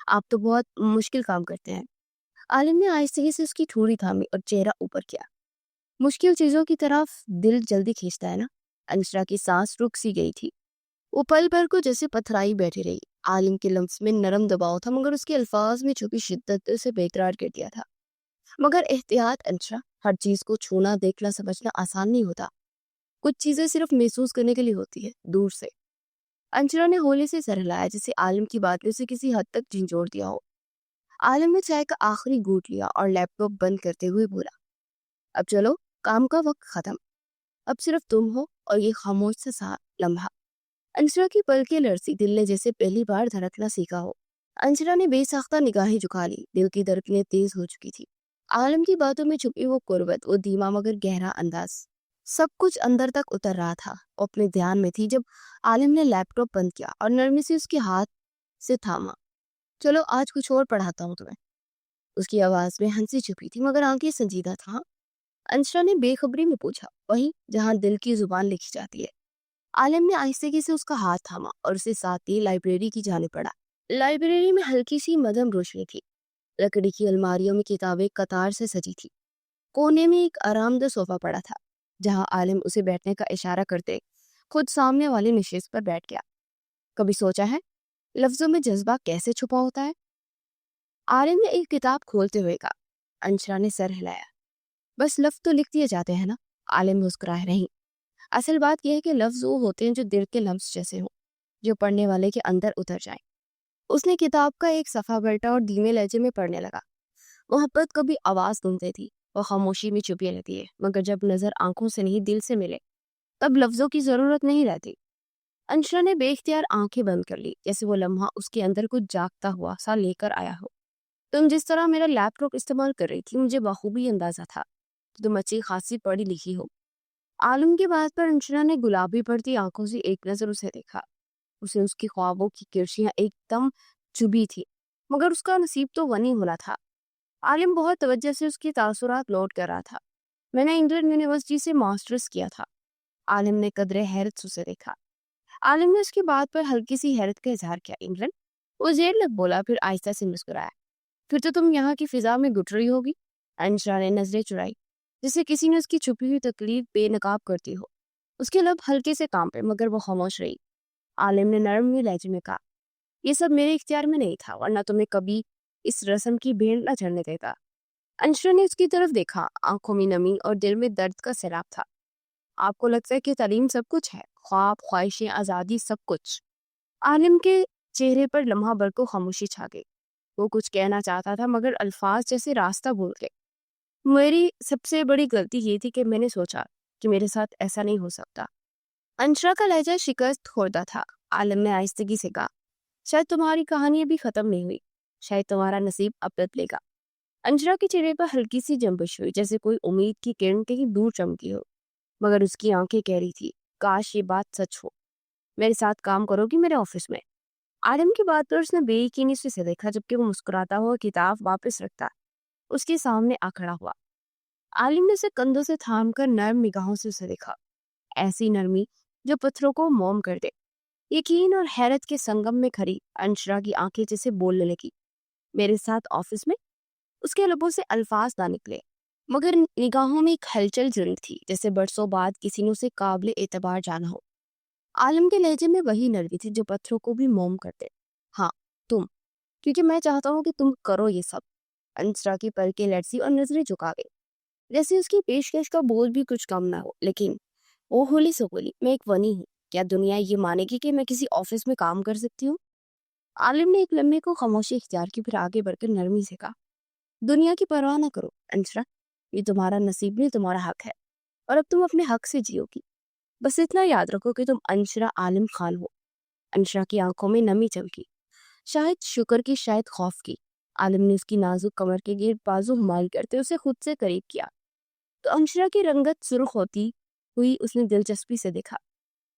آپ تو بہت مشکل کام کرتے ہیں۔ عالم نے آہستگی سے اس کی ٹھوڑی تھامی اور چہرہ اوپر کیا۔ مشکل چیزوں کی طرف دل جلدی کھینچتا ہے نا۔ انشرا کی سانس رک سی گئی تھی، وہ پل بھر کو جیسے پتھرائی بیٹھی رہی۔ عالم کے لمس میں نرم دباؤ تھا مگر اس کے الفاظ میں چھپی شدت اسے بیقرار کر دیا تھا۔ مگر احتیاط انشرا، ہر چیز کو چھونا، دیکھنا، سمجھنا آسان نہیں ہوتا۔ کچھ چیزیں صرف محسوس کرنے کے لیے ہوتی ہے، دور سے۔ انشرا نے ہولے سے سر ہلایا جسے عالم کی بات نے اسے کسی حد تک جھنجھوڑ دیا ہو۔ عالم نے چائے کا آخری گھونٹ لیا اور لیپ ٹاپ بند کرتے ہوئے بولا، اب چلو، کام کا وقت ختم، اب صرف تم ہو اور یہ خاموش سا لمحہ۔ انشرا کی پلکیں لرزی، دل نے جیسے پہلی بار دھڑکنا سیکھا ہو۔ انشرا نے بے ساختہ نگاہیں جھکا لی، دل کی دھڑکنیں تیز ہو چکی تھی۔ عالم کی باتوں میں چھپی وہ قربت، وہ دھیما مگر گہرا انداز، سب کچھ اندر تک اتر رہا تھا۔ وہ اپنے دھیان میں تھی جب عالم نے لیپ ٹاپ بند کیا اور نرمی سے اس کے ہاتھ سے تھاما۔ چلو آج کچھ اور پڑھاتا ہوں تمہیں۔ اس کی آواز میں ہنسی چھپی تھی مگر آنکھیں سنجیدہ تھا۔ انشرا نے بے خبری میں پوچھا، وہیں جہاں دل کی زبان لکھی جاتی ہے۔ عالم نے آہستگی سے اس کا ہاتھ تھاما اور اسے ساتھ لیے لائبریری کی جانب پڑا۔ لائبریری میں ہلکی سی مدھم روشنی تھی، لکڑی کی الماریوں میں کتابیں قطار سے سجی تھی۔ کونے میں ایک آرام دہ صوفہ پڑا تھا جہاں عالم اسے بیٹھنے کا اشارہ کرتے خود سامنے والی نشست پر بیٹھ گیا۔ کبھی سوچا ہے لفظوں میں جذبہ کیسے چھپا ہوتا ہے؟ عالم نے ایک کتاب کھولتے ہوئے کہا۔ انشرا نے سر ہلایا۔ بس لفظ تو لکھ دیے جاتے ہیں نا، عالم مسکرائے رہی۔ اصل بات یہ ہے کہ لفظ وہ ہوتے ہیں جو دل کے لمس جیسے ہوں، جو پڑھنے والے کے اندر اتر جائیں۔ اس نے کتاب کا ایک صفحہ پلٹا اور دھیمے لہجے میں پڑھنے لگا۔ محبت کبھی آواز سنتے تھی، وہ خاموشی میں چھپی رہتی ہے، مگر جب نظر آنکھوں سے نہیں دل سے ملے تب لفظوں کی ضرورت نہیں رہتی۔ انشرا نے بے اختیار آنکھیں بند کر لی، جیسے وہ لمحہ اس کے اندر کچھ جاگتا ہوا سا لے کر آیا ہو۔ تم جس طرح میرا لیپ ٹاپ استعمال کر رہی تھی مجھے بخوبی اندازہ تھا کہ تم اچھی خاصی پڑھی لکھی ہو۔ عالم کی بات پر انشرا نے گلابی پڑتی آنکھوں سے ایک نظر اسے دیکھا۔ اسے اس کی خوابوں کی کرشیاں ایک دم چبھی تھی، مگر اس کا نصیب تو غنی ہونا تھا۔ عالم بہت توجہ سے اس کی تاثرات نوٹ کر رہا تھا۔ میں نے انگلینڈ یونیورسٹی سے ماسٹرز کیا تھا۔ عالم نے قدرے حیرت سے اسے دیکھا۔ عالم نے اس کی بات پر ہلکی سی حیرت کا اظہار کیا۔ انگلینڈ؟ وہ زیر لب بولا، پھر آہستہ سے مسکرایا۔ پھر تو تم یہاں کی فضا میں گٹ رہی ہوگی۔ انشرا نے نظریں چڑھائی، جسے کسی نے اس کی چھپی ہوئی تکلیف بے نقاب کرتی ہو۔ اس کے لب ہلکے سے کانپے مگر وہ خاموش رہی۔ عالم نے نرم لہجے میں کہا، یہ سب میرے اختیار میں نہیں تھا، ورنہ تمہیں کبھی اس رسم کی بھیڑ نہ چڑھنے دیتا۔ انشرا نے اس کی طرف دیکھا، آنکھوں میں نمی اور دل میں درد کا سیلاب تھا۔ آپ کو لگتا ہے کہ تعلیم سب کچھ ہے؟ خواب، خواہشیں، آزادی، سب کچھ؟ عالم کے چہرے پر لمحہ بھر کو خاموشی چھا گئی۔ وہ کچھ کہنا چاہتا تھا مگر الفاظ جیسے راستہ بھول گئے۔ میری سب سے بڑی غلطی یہ تھی کہ میں نے سوچا کہ میرے ساتھ ایسا نہیں ہو سکتا۔ انشرا کا لہجہ شکست خوردہ تھا۔ عالم نے آہستگی سے کہا، شاید تمہاری کہانی ابھی ختم نہیں ہوئی، شاید تمہارا نصیب اب بدلے گا۔ انشرا کے چہرے پر ہلکی سی جنبش ہوئی، جیسے کوئی امید کی کرن کہیں دور چمکی ہو، مگر اس کی آنکھیں کہہ رہی تھی، کاش یہ بات سچ ہو۔ میرے ساتھ کام کرو گی میرے آفس میں؟ عالم کی بات پر اس نے بے یقینی سے اسے دیکھا، جبکہ وہ مسکراتا ہوا کتاب واپس رکھتا اس کے سامنے آ کھڑا ہوا۔ عالم نے اسے کندھوں سے تھام کر نرم نگاہوں سے اسے دیکھا، ایسی نرمی جو پتھروں کو موم کر دے۔ یقین اور حیرت کے سنگم میں کھڑی انشرا کی آنکھیں جیسے بولنے لگی۔ میرے ساتھ آفس میں؟ اس کے لبوں سے الفاظ نہ نکلے، مگر نگاہوں میں ایک ہلچل جڑی تھی، جیسے برسوں بعد کسی نے اسے قابل اعتبار جانا ہو۔ عالم کے لہجے میں وہی نرمی تھی جو پتھروں کو بھی موم کرتے۔ ہاں تم، کیونکہ میں چاہتا ہوں کہ تم کرو یہ سب۔ انشرا کی پلکیں لرزی اور نظریں جھکا گئی، جیسے اس کی پیشکش کا بول بھی کچھ کم نہ ہو۔ لیکن وہ ہولی سے بولی، میں ایک ونی ہوں، کیا دنیا یہ مانے گی کہ میں کسی آفس میں کام کر سکتی ہوں؟ عالم نے ایک لمحے کو خاموشی اختیار کی، پھر آگے بڑھ کر نرمی سے کہا، دنیا کی پرواہ نہ کرو انشرا، یہ تمہارا نصیب نہیں، تمہارا حق ہے، اور اب تم اپنے حق سے جیو گی۔ بس اتنا یاد رکھو کہ تم انشرا عالم خان ہو۔ انشرا کی آنکھوں میں نمی چمکی، شاید شکر کی، شاید خوف کی۔ عالم نے اس کی نازک کمر کے گرد بازو مائل کرتے اسے خود سے قریب کیا تو انشرا کی رنگت سرخ ہوتی ہوئی اس نے دلچسپی سے دیکھا۔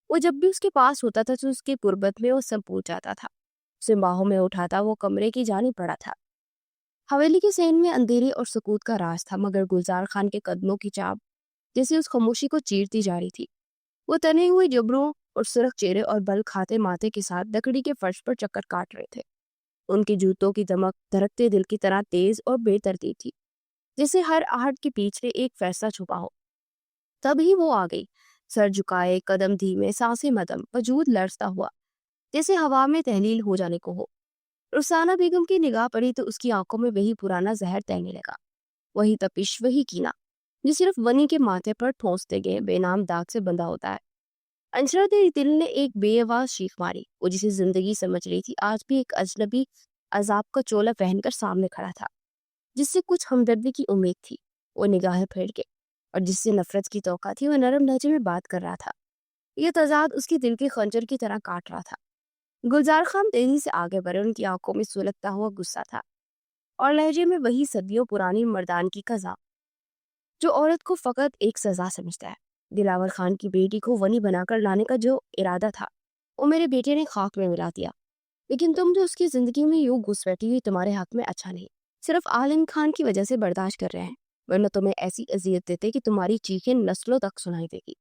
وہ جب بھی اس کے پاس ہوتا تھا تو اس کی قربت میں وہ سب پوچھ جاتا تھا، اسے باہوں میں اٹھاتا وہ کمرے کی جانب پڑا تھا۔ حویلی کے صحن میں اندھیرے اور سکوت کا راز تھا، مگر گلزار خان کے قدموں کی چاپ جیسے اس خاموشی کو چیرتی جا رہی تھی۔ وہ تنے ہوئے جبروں اور سرخ چہرے اور بل کھاتے ماتھے کے ساتھ لکڑی کے فرش پر چکر کاٹ رہے تھے۔ ان کے جوتوں کی دمک دھڑکتے دل کی طرح تیز اور بے ترتیب تھی، جیسے ہر آہٹ کے پیچھے ایک فیصلہ چھپا ہو۔ تب ہی وہ آ گئی، سر جھکائے، قدم دھیمے، سانسیں مدم، وجود لرزتا ہوا جیسے ہوا میں تحلیل ہو جانے کو ہو۔ رخسانہ بیگم کی نگاہ پڑی تو اس کی آنکھوں میں وہی پرانا زہر تیرنے لگا، وہی تپش، وہی کینہ جو صرف ونی کے ماتھے پر ٹھونستے گئے بے نام داغ سے بندھا ہوتا ہے۔ انشرا کے دل نے ایک بے آواز چیخ ماری۔ وہ جسے زندگی سمجھ رہی تھی آج بھی ایک اجنبی عذاب کا چولا پہن کر سامنے کھڑا تھا، جس سے کچھ ہمدردی کی امید تھی۔ وہ نگاہیں پھیر کے، اور جس سے نفرت کی توقع تھی وہ نرم لہجے میں بات کر رہا تھا۔ یہ تضاد اس کی دل کے خنجر کی طرح کاٹ رہا تھا۔ گلزار خان تیزی سے آگے بڑھے، ان کی آنکھوں میں سلگتا ہوا غصہ تھا اور لہجے میں وہی صدیوں پرانی مردان کی قضا جو عورت کو فقط ایک سزا سمجھتا ہے۔ دلاور خان کی بیٹی کو ونی بنا کر لانے کا جو ارادہ تھا وہ میرے بیٹے نے خاک میں ملا دیا، لیکن تم جو اس کی زندگی میں یوں گھس بیٹھی ہوئی تمہارے حق میں اچھا نہیں۔ صرف عالم خان کی وجہ سے برداشت کر رہے ہیں، ورنہ تمہیں ایسی اذیت دیتے کہ تمہاری چیخیں نسلوں تک سنائی دے گی۔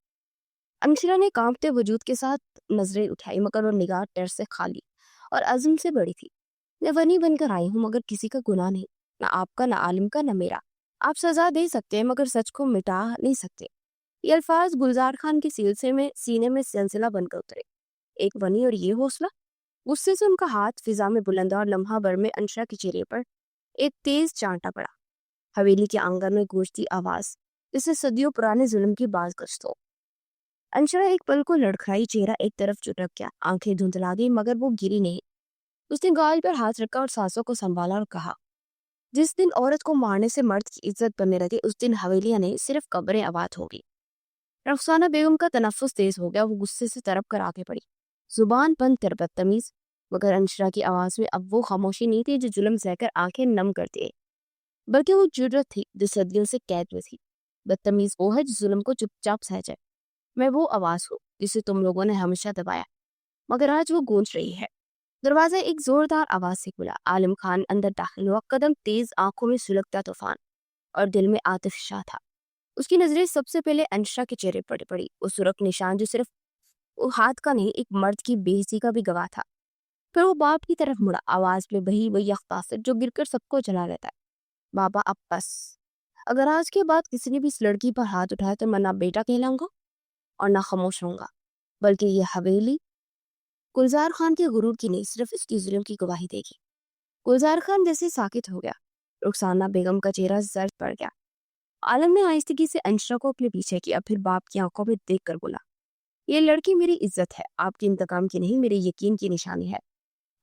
انشرا نے کانپتے وجود کے ساتھ نظریں اٹھائی، مگر وہ نگاہ ڈر سے خالی اور عزم سے بڑی تھی۔ میں ونی بن کر آئی ہوں، مگر کسی کا گناہ نہیں، نہ آپ کا، نہ عالم کا، نہ میرا۔ آپ سزا دے سکتے ہیں مگر سچ کو مٹا نہیں سکتے۔ یہ الفاظ گلزار خان کے سینے میں سلسلہ بن کر اترے۔ ایک ونی اور یہ حوصلہ! غصے سے ان کا ہاتھ فضا میں بلند اور لمحہ بھر میں انشرا کے چہرے پر ایک تیز چانٹا پڑا۔ حویلی کے آنگن میں گونجتی آواز جسے صدیوں پرانے ظلم کی باز گشت ہو۔ انشرا ایک پل کو لڑکھڑائی، چہرہ ایک طرف چٹک گیا، آنکھیں دھندلا گئی، مگر وہ گری نہیں۔ اس نے گال پر ہاتھ رکھا اور سانسوں کو سنبھالا اور کہا، جس دن عورت کو مارنے سے مرد کی عزت بننے لگے اس دن حویلیاں نہیں صرف قبریں آباد ہوگی۔ رخسانہ بیگم کا تنفس تیز ہو گیا، وہ غصے سے تڑپ کر آگے بڑھی، زبان بند کر بدتمیز۔ مگر انشرا کی آواز میں اب وہ خاموشی نہیں تھی جو ظلم سہ کر آنکھیں نم کر دے، بلکہ وہ جرأت تھی جو صدیوں سے قید میں تھی۔ بدتمیز وہ ہے جو ظلم کو چپ چاپ سہ جائے۔ میں وہ آواز ہوں جسے تم لوگوں نے ہمیشہ دبایا، مگر آج وہ گونج رہی ہے۔ دروازہ ایک زوردار آواز سے کھلا۔ عالم خان اندر داخل ہوا، قدم تیز، آنکھوں میں سلگتا طوفان اور دل میں عاطف شاہ تھا۔ اس کی نظریں سب سے پہلے انشرا کے چہرے پر پڑی، وہ سرخ نشان جو صرف وہ ہاتھ کا نہیں، ایک مرد کی بے حسی کا بھی گواہ تھا۔ پھر وہ باپ کی طرف مڑا، آواز میں بہی وہی یخ جو گر کر سب کو جلا لیتا ہے۔ بابا اب بس، اگر آج کے بعد کسی نے بھی اس لڑکی پر ہاتھ اٹھایا تو میں نہ بیٹا کہلاؤں گا اور نہ خاموش رہوں گا، بلکہ یہ حویلی گلزار خان کے غرور کی نہیں صرف اس کی ظلم کی گواہی دے گی۔ گلزار خان جیسے ساکت ہو گیا، رخسانہ بیگم کا چہرہ زرد پڑ گیا۔ عالم نے آہستگی سے انشرا کو اپنے پیچھے کیا، پھر باپ کی آنکھوں میں دیکھ کر بولا، یہ لڑکی میری عزت ہے، آپ کے انتقام کی نہیں، میرے یقین کی نشانی ہے۔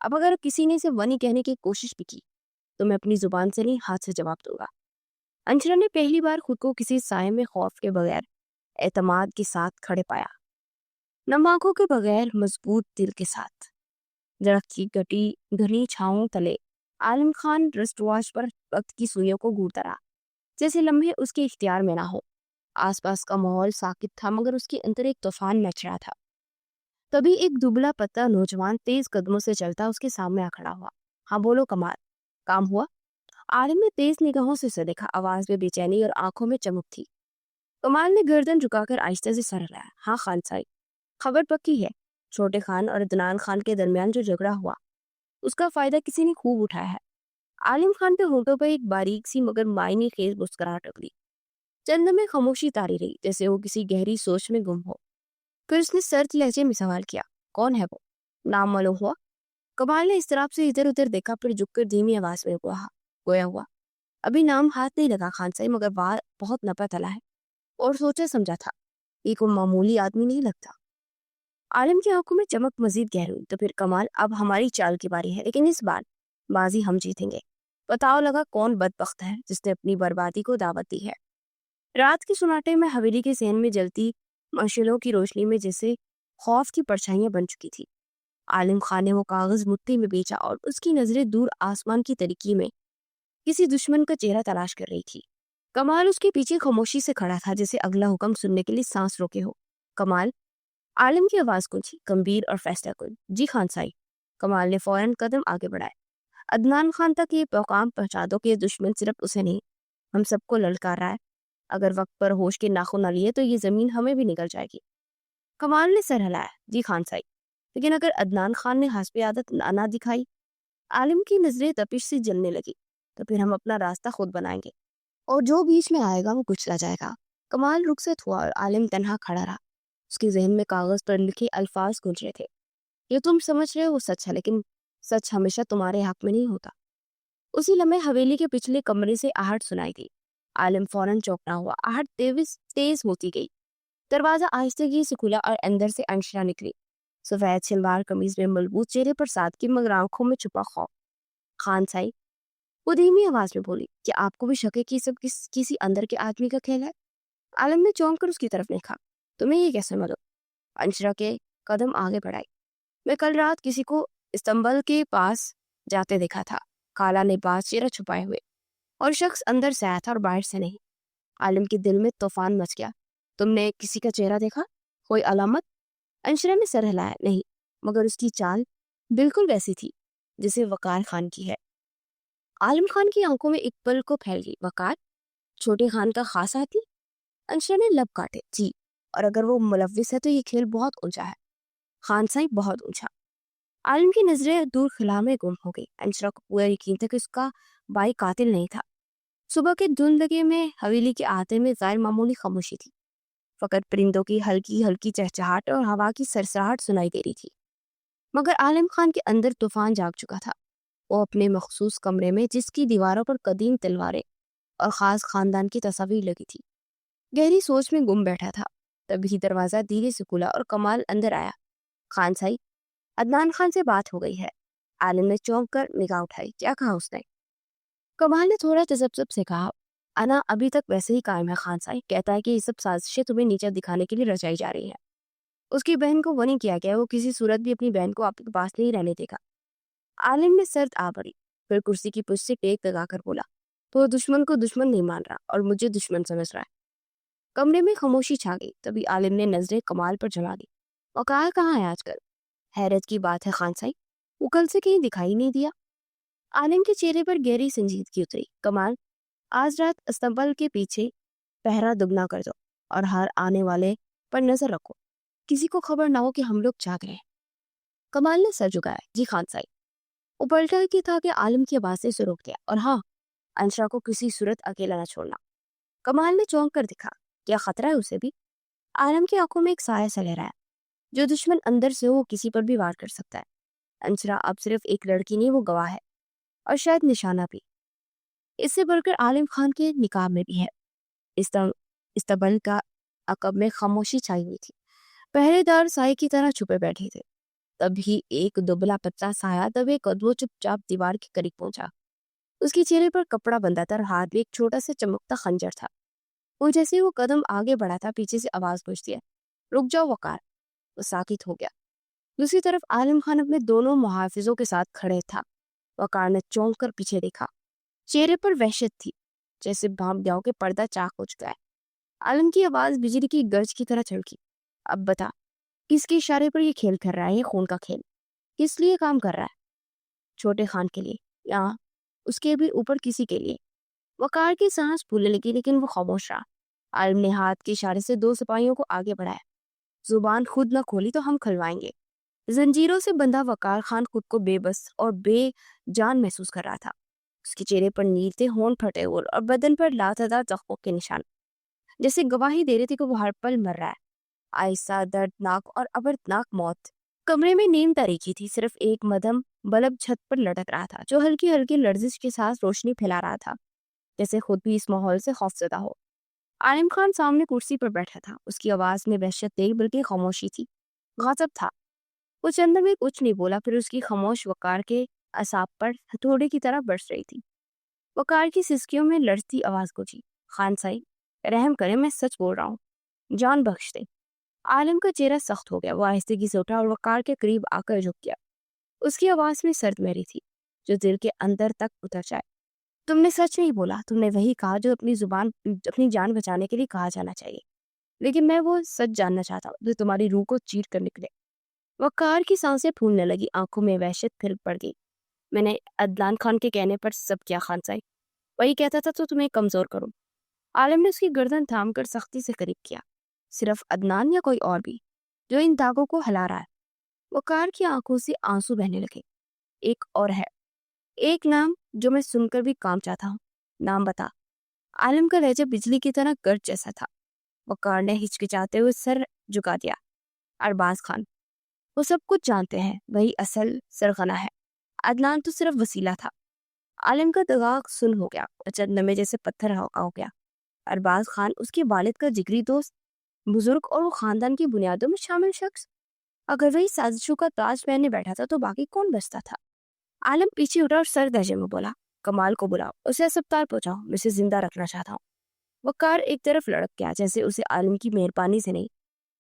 اب اگر کسی نے اسے ونی کہنے کی کوشش بھی کی تو میں اپنی زبان سے نہیں، ہاتھ سے جواب دوں گا۔ انشرا نے پہلی بار خود کو کسی سائے میں خوف کے بغیر اعتماد کے ساتھ کھڑے پایا، نم آنکھوں کے بغیر مضبوط دل کے ساتھ۔ درخت کی گھنی چھاؤں تلے عالم خان رسٹ واچ پر وقت کی سوئیوں کو گھورتا رہا، جیسے لمحے اس کے اختیار میں نہ ہو۔ آس پاس کا ماحول ساکت تھا، مگر اس کے اندر ایک طوفان مچ رہا تھا۔ تبھی ایک دبلا پتلا نوجوان تیز قدموں سے چلتا اس کے سامنے آ کھڑا ہوا۔ ہاں بولو کمال، کام ہوا؟ عالم نے تیز نگاہوں سے اسے دیکھا، آواز میں بے چینی اور آنکھوں میں چمک تھی۔ کمال نے گردن جھکا کر آہستہ سے سر ہلایا۔ ہاں خان صاحب، خبر پکی ہے، چھوٹے خان اور عدنان خان کے درمیان جو جھگڑا ہوا اس کا فائدہ کسی نے خوب اٹھایا ہے۔ عالم خان کے ہونٹوں پر ایک باریک سی مگر معنی خیز مسکراہٹ اگلی۔ چند میں خاموشی تاری رہی، جیسے وہ کسی گہری سوچ میں گم ہو۔ پھر اس نے سرد لہجے میں سوال کیا، کون ہے وہ؟ نام معلوم ہوا؟ کمال نے اضطراب سے ادھر ادھر دیکھا، پھر جھک کر دھیمی آواز میں گویا ہوا، ابھی نام ہاتھ نہیں لگا خان صاحب، مگر بات بہت نپا تلا ہے اور سوچا سمجھا تھا، یہ کوئی معمولی آدمی نہیں لگتا۔ عالم کی آنکھوں میں چمک مزید گہری ہوئی۔ تو پھر کمال، اب ہماری چال کی باری ہے، لیکن اس بار بازی ہم جیتیں گے۔ بتاؤ لگا کون بدبخت ہے جس نے اپنی بربادی کو دعوت دی ہے۔ رات کے سناٹے میں حویلی کے صحن میں جلتی مشعلوں کی روشنی میں جیسے خوف کی پرچھائیاں بن چکی تھی۔ عالم خان نے وہ کاغذ مٹھی میں بیچا اور اس کی نظریں دور آسمان کی تاریکی میں کسی دشمن کا چہرہ تلاش کر رہی تھی۔ کمال اس کے پیچھے خاموشی سے کھڑا تھا، جیسے اگلا حکم سننے کے لیے سانس روکے ہو۔ کمال، عالم کی آواز گونجی، گمبھیر اور فیصلہ کن۔ جی خان صاحب۔ کمال نے فوراً قدم آگے بڑھائے۔ عدنان خان تک یہ پیغام پہنچا دو کہ یہ دشمن صرف اسے نہیں، ہم سب کو للکار رہا ہے۔ اگر وقت پر ہوش کے ناخن نہ لیے تو یہ زمین ہمیں بھی نگل جائے گی۔ کمال نے سر ہلایا، جی خان صاحب، لیکن اگر عدنان خان نے حسب عادت نہ دکھائی؟ عالم کی نظریں تپش سے جلنے لگی، تو پھر ہم اپنا راستہ خود بنائیں گے اور جو بیچ میں آئے گا وہ کچلا جائے گا۔ کمال رخصت ہوا اور عالم تنہا کھڑا رہا۔ اس کے ذہن میں کاغذ پر لکھے الفاظ گونج رہے تھے، یہ تم سمجھ رہے ہو وہ سچ ہے، لیکن سچ ہمیشہ تمہارے حق میں نہیں ہوتا۔ اسی لمحے حویلی کے پچھلے کمرے سے آہٹ سنائی دی۔ عالم فوراً چونکنا ہوا، آہٹ تیز ہوتی گئی۔ دروازہ آہستگی سے کھلا اور اندر سے انشرا نکلی، سفید شلوار قمیض میں ملبوس، چہرے پر سادگی مگر آنکھوں میں چھپا خوف۔ خان صاحب، وہ دھیمی آواز میں بولی، کیا آپ کو بھی شک ہے کہ سب کسی اندر کے آدمی کا کھیل ہے؟ عالم نے چونک کر اس کی طرف دیکھا، تمہیں یہ کیسے معلوم؟ انشرا کے قدم آگے بڑھائی، میں کل رات کسی کو استنبول کے پاس جاتے دیکھا تھا، کالا لباس، چہرہ چھپائے ہوئے، اور شخص اندر سے آیا تھا اور باہر سے نہیں۔ عالم کے دل میں طوفان مچ گیا، تم نے کسی کا چہرہ دیکھا، کوئی علامت؟ انشرا نے سر ہلایا، نہیں، مگر اس کی چال بالکل ویسی تھی جسے وقار خان کی ہے۔ عالم خان کی آنکھوں میں ایک پل کو پھیل گئی، وقار؟ چھوٹے خان کا خاص آتی؟ انشرا نے لب کاٹے، جی، اور اگر وہ ملوث ہے تو یہ کھیل بہت اونچا ہے، خان صاحب بہت اونچا۔ عالم کی نظریں دور خلا میں گم ہو گئی۔ انشرا کو پورا یقین تھا کہ اس کا بھائی قاتل نہیں تھا۔ صبح کے دھندلے میں حویلی کے آتے میں غیر معمولی خاموشی تھی، فقط پرندوں کی ہلکی ہلکی چہچہاہٹ اور ہوا کی سرسراہٹ سنائی دے رہی تھی۔ مگر عالم خان کے اندر طوفان جاگ چکا تھا۔ وہ اپنے مخصوص کمرے میں، جس کی دیواروں پر قدیم تلواریں اور خاص خاندان کی تصاویر لگی تھی، گہری سوچ میں گم بیٹھا تھا۔ تبھی دروازہ دھیرے سے کھلا اور کمال اندر آیا۔ خان صاحب، عدنان خان سے بات ہو گئی ہے۔ عالم نے چونک کر نگاہ اٹھائی۔ کیا کہا اس نے؟ کمال نے تھوڑا تذبذب سے کہا، انا ابھی تک ویسے ہی قائم ہے خان صاحب، کہتا ہے کہ یہ سب سازشیں تمہیں نیچا دکھانے کے لیے رچائی جا رہی ہیں۔ اس کی بہن کو وہ نہیں کیا گیا، وہ کسی صورت بھی اپنی بہن کو آپ کے پاس نہیں رہنے دے گا۔ عالم میں سرد آ پڑی، پھر کرسی کی پشت سے ٹیک لگا کر بولا، تو دشمن کو دشمن نہیں مان رہا اور مجھے دشمن سمجھ رہا ہے۔ کمرے میں خاموشی چھا گئی۔ تبھی عالم نے نظریں کمال پر جما دی۔ وقار کہاں ہے آج کل؟ حیرت کی بات ہے خان صاحب، وہ کل سے کہیں دکھائی نہیں دیا۔ عالم کے چہرے پر گہری سنجیدگی اتری۔ کمال، آج رات استنبول کے پیچھے پہرا دگنا کر دو اور ہر آنے والے پر نظر رکھو، کسی کو خبر نہ ہو کہ ہم لوگ جاگ رہے ہیں۔ کمال نے سر جھکایا۔ جی خان صاحب۔ وہ پلٹا کی تھا کہ عالم کی آواز سے اسے روک دیا، اور ہاں، انشرا کو کسی صورت اکیلا نہ چھوڑنا۔ کمال نے چونک کر دکھا۔ کیا خطرہ ہے اسے بھی؟ عالم کی آنکھوں میں ایک سایہ سا لہرایا۔ جو دشمن اندر سے ہو وہ کسی پر بھی وار کر سکتا ہے۔ انشرا اب صرف ایک لڑکی نہیں، وہ گواہ ہے، اور شاید نشانہ بھی۔ اس سے بڑھ کر عالم خان کے نکاح میں بھی ہے۔ استقبال کا عقب میں خاموشی چھائی ہوئی تھی۔ پہرے دار سائے کی طرح چھپے بیٹھے تھے۔ تبھی ایک دبلا پتلا سایہ دبے قدموں چپ چاپ دیوار کے قریب پہنچا۔ اس کے چہرے پر کپڑا بندھا تھا اور ہاتھ میں ایک چھوٹا سا چمکتا خنجر تھا۔ وہ جیسے وہ قدم آگے بڑھا تھا، پیچھے سے آواز گونجتی ہے، رک جاؤ وقار۔ وہ ساکت ہو گیا۔ دوسری طرف عالم خان اپنے دونوں محافظوں کے ساتھ کھڑے تھا۔ وقار نے چونک کر پیچھے دیکھا۔ چہرے پر وحشت تھی، جیسے بھانپ گیا ہو کہ پردہ چاک ہو چکا ہے۔ عالم کی آواز بجلی کی گرج کی طرح چڑکی۔ اب بتا، کس کے اشارے پر یہ کھیل کر رہا ہے؟ یہ خون کا کھیل کس لیے کام کر رہا ہے؟ چھوٹے خان کے لیے، یا اس کے بھی اوپر کسی کے لیے؟ وقار کی سانس پھولنے لگی، لیکن وہ خاموش رہا۔ عالم نے ہاتھ کے اشارے سے دو سپاہیوں کو آگے بڑھایا۔ زبان خود نہ کھولی تو ہم کھلوائیں گے۔ زنجیروں سے بندھا وقار خان خود کو بے بس اور بے جان محسوس کر رہا تھا۔ اس کے چہرے پر نیل تھے، ہونٹ پھٹے ہوئے، اور بدن پر لاتعداد زخموں کے نشان، جیسے گواہی دے رہے تھے کہ وہ ہر پل مر رہا ہے۔ آہستہ، دردناک اور ابردناک موت۔ کمرے میں نیند تاریکی تھی، صرف ایک مدھم بلب چھت پر لٹک رہا تھا، جو ہلکی ہلکی لرزش کے ساتھ روشنی پھیلا رہا تھا، جیسے خود بھی اس ماحول سے خوفزدہ ہو۔ عالم خان سامنے کرسی پر بیٹھا تھا۔ اس کی آواز میں وحشت نہیں بلکہ خاموشی تھی، غضب تھا۔ وہ چند میں کچھ نہیں بولا، پھر اس کی خاموش وقار کے اعصاب پر ہتھوڑے کی طرح برس رہی تھی۔ وقار کی سسکیوں میں لرزتی آواز گونجی، خان صاحب رحم کریں، میں سچ بول رہا ہوں، جان بخش دیں۔ عالم کا چہرہ سخت ہو گیا۔ وہ آہستگی سے اٹھا اور وقار کے قریب آ کر جھک گیا۔ اس کی آواز میں سرد مہری تھی، جو دل کے اندر تک اتر جائے۔ تم نے سچ نہیں بولا، تم نے وہی کہا جو اپنی جان بچانے کے لیے کہا جانا چاہیے، لیکن میں وہ سچ جاننا چاہتا ہوں جو تمہاری روح کو چیر کر نکلے۔ وقار کی سانسیں پھولنے لگی، آنکھوں میں وحشت پھر پڑ گئی۔ میں نے عدنان خان کے کہنے پر سب کیا خان صاحب، وہی کہتا تھا تو تمہیں کمزور کروں۔ عالم نے اس کی گردن تھام کر سختی سے قریب کیا۔ صرف عدنان یا کوئی اور بھی جو ان داغوں کو ہلا رہا ہے؟ وقار کی آنکھوں سے آنسو بہنے لگے۔ ایک اور ہے، ایک نام جو میں سن کر بھی کام چاہتا ہوں۔ نام بتا۔ عالم کا لہجہ بجلی کی طرح گرج جیسا تھا۔ وقار نے ہچکچاتے ہوئے سر جھکا دیا۔ ارباز خان۔ وہ سب کچھ جانتے ہیں، وہی اصل سرغنہ ہے، عدنان تو صرف وسیلہ تھا۔ عالم کا دماغ سن ہو گیا، چند نمے جیسے پتھر ہو گیا۔ ارباز خان اس کے والد کا جگری دوست، بزرگ اور وہ خاندان کی بنیادوں میں شامل شخص۔ اگر وہی سازشوں کا تاج پہننے بیٹھا تھا تو باقی کون بچتا تھا؟ عالم پیچھے اٹھا اور سر لہجے میں بولا، کمال کو بلاؤ، اسے اسپتال پہنچاؤ، میں اسے زندہ رکھنا چاہتا ہوں۔ وقار ایک طرف لڑک گیا، جیسے اسے عالم کی مہربانی سے نہیں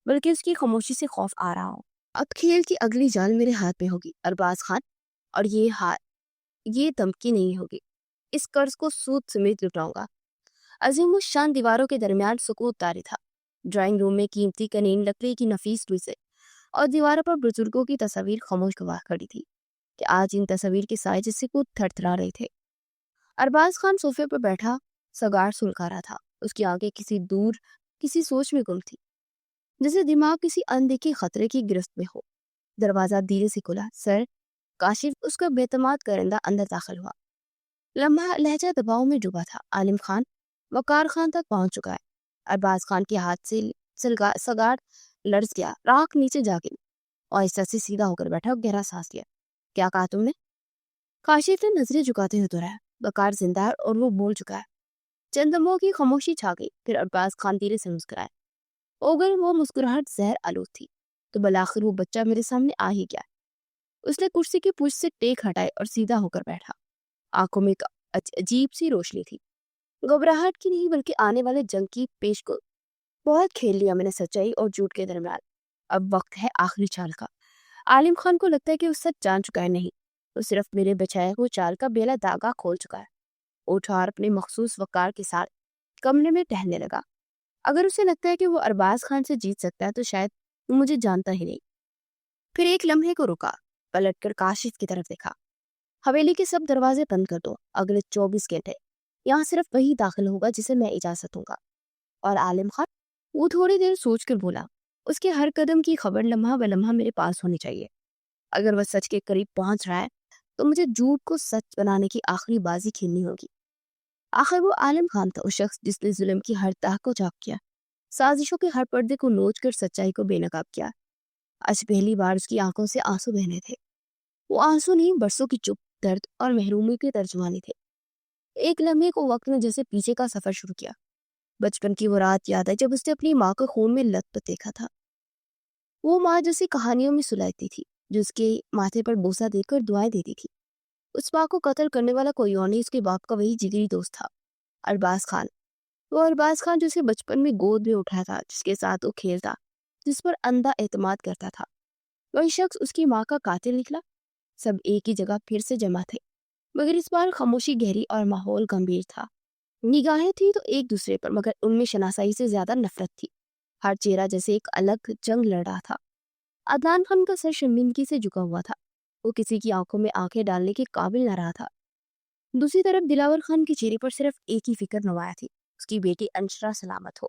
بلکہ اس کی خاموشی سے خوف آ رہا ہو۔ اب کھیل کی اگلی جال میرے ہاتھ میں ہوگی ارباز خان، اور یہ دھمکی نہیں ہوگی، اس قرض کو سود سمیت لٹاؤں گا۔ عظیم الشان دیواروں کے درمیان سکوت طاری تھا۔ ڈرائنگ روم میں قیمتی کنین لکڑی کی نفیس ٹویزیں اور دیواروں پر بزرگوں کی تصاویر خاموش گواہ کھڑی تھی کہ آج ان تصاویر کے سائے جس سے کو تھر تھرا رہے تھے۔ ارباز خان صوفے پر بیٹھا سگار سلکا رہا تھا۔ اس کی آنکھیں کسی سوچ میں گم تھی۔ جیسے دماغ کسی اندیکھے خطرے کی گرفت میں ہو۔ دروازہ دھیرے سے کھلا۔ سر کاشف اس کا بے اعتماد کرندہ اندر داخل ہوا۔ لمحہ لہجہ دباؤ میں ڈوبا تھا۔ عالم خان وقار خان تک پہنچ چکا ہے۔ ارباز خان کے ہاتھ سے سگار لرز گیا، راکھ نیچے جا گری اور آہستہ سے سیدھا ہو کر بیٹھا اور گہرا سانس لیا۔ کیا کہا تم نے؟ کاشف نے نظریں جھکاتے ہوئے دہرایا۔ وقار زندہ ہے اور وہ بول چکا ہے۔ چند لمحوں کی خاموشی چھا گئی، پھر ارباز خان دھیرے سے مسکرائے۔ اگر وہ مسکراہٹ زہر آلود تھی تو بلاخر وہ بچہ میرے سامنے آ ہی گیا۔ اس نے کرسی کی پشت سے ٹیک ہٹائے اور سیدھا ہو کر بیٹھا۔ آنکھوں میں ایک عجیب سی روشنی تھی، گھبراہٹ کی نہیں بلکہ آنے والے جنگ کی پیش کو۔ بہت کھیل لیا میں نے سچائی اور جھوٹ کے درمیان، اب وقت ہے آخری چال کا۔ عالم خان کو لگتا ہے کہ وہ سچ جان چکا ہے، نہیں، وہ صرف میرے بچائے ہوئے چال کا بیلا داغا کھول چکا ہے۔ اٹھا اور اپنے مخصوص وقار کے ساتھ کمرے میں ٹہلنے لگا۔ اگر اسے لگتا ہے کہ وہ ارباز خان سے جیت سکتا ہے تو شاید وہ مجھے جانتا ہی نہیں۔ پھر ایک لمحے کو رکا، پلٹ کر کاشف کی طرف دیکھا۔ حویلی کے سب دروازے بند کر دو، اگلے 24 گھنٹے یہاں صرف وہی داخل ہوگا جسے میں اجازت دوں گا۔ اور عالم خان؟ وہ تھوڑی دیر سوچ کر بولا، اس کے ہر قدم کی خبر لمحہ بہ لمحہ میرے پاس ہونی چاہیے۔ اگر وہ سچ کے قریب پہنچ رہا ہے تو مجھے جھوٹ کو سچ بنانے کی آخری بازی کھیلنی ہوگی۔ آخر وہ عالم خان تھا، اس شخص جس نے ظلم کی ہر تہ کو چاک کیا، سازشوں کے ہر پردے کو نوچ کر سچائی کو بے نقاب کیا۔ آج پہلی بار اس کی آنکھوں سے آنسو بہنے تھے۔ وہ آنسو نہیں، برسوں کی چپ، درد اور محرومی کے ترجمانی تھے۔ ایک لمحے کو وقت نے جیسے پیچھے کا سفر شروع کیا۔ بچپن کی وہ رات یاد ہے جب اس نے اپنی ماں کو خون میں لت پت دیکھا تھا۔ وہ ماں جیسی کہانیوں میں سلاتی تھی، جو اس کے ماتھے پر بوسہ دے کر دعائیں دیتی تھی۔ اس ماں کو قتل کرنے والا کوئی اور نہیں، اس کے باپ کا وہی جگری دوست تھا، ارباز خان۔ وہ ارباز خان جسے بچپن میں گود میں اٹھا تھا، جس کے ساتھ وہ کھیلتا، جس پر اندھا اعتماد کرتا تھا، وہی شخص اس کی ماں کا قاتل نکلا۔ سب ایک ہی جگہ پھر سے جمع تھے، مگر اس بار خاموشی گہری اور ماحول گمبھیر تھا۔ نگاہیں تھی تو ایک دوسرے پر، مگر ان میں شناسائی سے زیادہ نفرت تھی۔ ہر چہرہ جیسے ایک الگ جنگ لڑ رہا تھا۔ عدنان خان کا سر شرمندگی سے جھکا ہوا تھا، وہ کسی کی آنکھوں میں آنکھیں ڈالنے کے قابل نہ رہا تھا۔ دوسری طرف دلاور خان کے چہرے پر صرف ایک ہی فکر نمایاں تھی، اس کی بیٹی انشرا سلامت ہو۔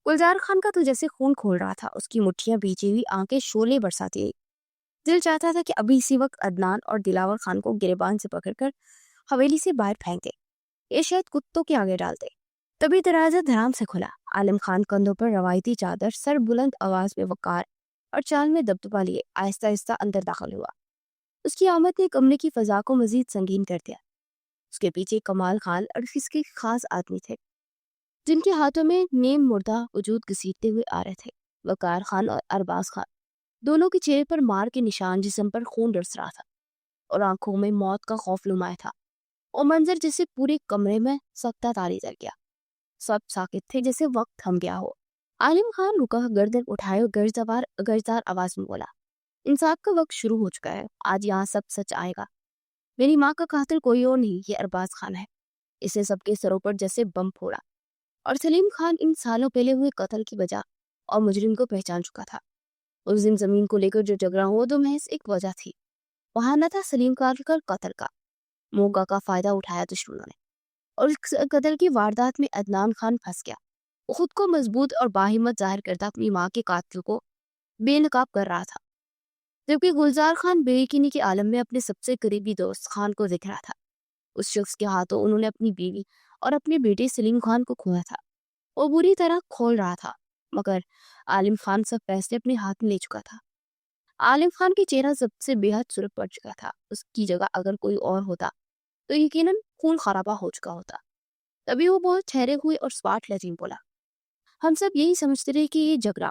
گلزار خان کا تو جیسے خون کھول رہا تھا، اس کی مٹھیاں بیچی ہوئی آنکھیں شعلے برساتی رہی۔ دل چاہتا تھا کہ ابھی اسی وقت عدنان اور دلاور خان کو گریبان سے پکڑ کر حویلی سے باہر پھینک دے، یہ شاید کتوں کے آگے ڈال دے۔ تبھی دروازہ دھڑام سے کھلا۔ عالم خان کندھوں پر روایتی چادر، سر بلند آواز میں وقار اور چال میں دبدبا لیے آہستہ آہستہ اندر داخل ہوا۔ اس کی آمد نے کمرے کی فضا کو مزید سنگین کر دیا۔ اس کے پیچھے کمال خان اور اس کے خاص آدمی تھے، جن کے ہاتھوں میں نیم مردہ وجود گھسیٹتے ہوئے آ رہے تھے۔ وقار خان اور ارباز خان دونوں کے چہرے پر مار کے نشان، جسم پر خون رس رہا تھا اور آنکھوں میں موت کا خوف نمایاں تھا۔ اور منظر جسے پورے کمرے میں سکتہ طاری کر گیا۔ سب ساکت تھے، جیسے وقت تھم گیا ہو۔ عالم خان رکا، گردن اٹھائے اور گرجدار آواز میں بولا، انصاف کا وقت شروع ہو چکا ہے، آج یہاں سب سچ آئے گا۔ میری ماں کا قاتل کوئی اور نہیں، یہ ارباز خان ہے۔ اس نے سب کے سروں پر جیسے بم پھوڑا، اور سلیم خان ان سالوں پہلے ہوئے قتل کی وجہ اور مجرم کو پہچان چکا تھا۔ اس دن زمین کو لے کر جو جھگڑا ہوا تو محض ایک وجہ تھی، وہاں نہ تھا سلیم خان کا قتل کا، موقع کا فائدہ اٹھایا دشمنوں نے، اور اس قتل کی واردات میں عدنان خان پھنس گیا۔ وہ خود کو مضبوط اور باہمت ظاہر کرتا اپنی ماں کے قاتل کو بے نقاب کر رہا تھا، جبکہ گلزار خان بے یقینی کے عالم میں اپنے سب سے قریبی دوست خان کو دیکھ رہا تھا۔ اس شخص کے ہاتھوں انہوں نے اپنی بیوی اور اپنے بیٹے سلیم خان کو کھویا تھا۔ وہ بری طرح کھول رہا تھا، مگر عالم خان سب فیصلے اپنے ہاتھ میں لے چکا تھا۔ عالم خان کے چہرہ سب سے بے حد سرخ پڑ چکا تھا۔ اس کی جگہ اگر کوئی اور ہوتا تو یقیناً خون خرابہ ہو چکا ہوتا۔ تبھی وہ بہت ٹھہرے ہوئے اور سپاٹ لذیذ بولا، ہم سب یہی سمجھتے رہے کہ یہ جھگڑا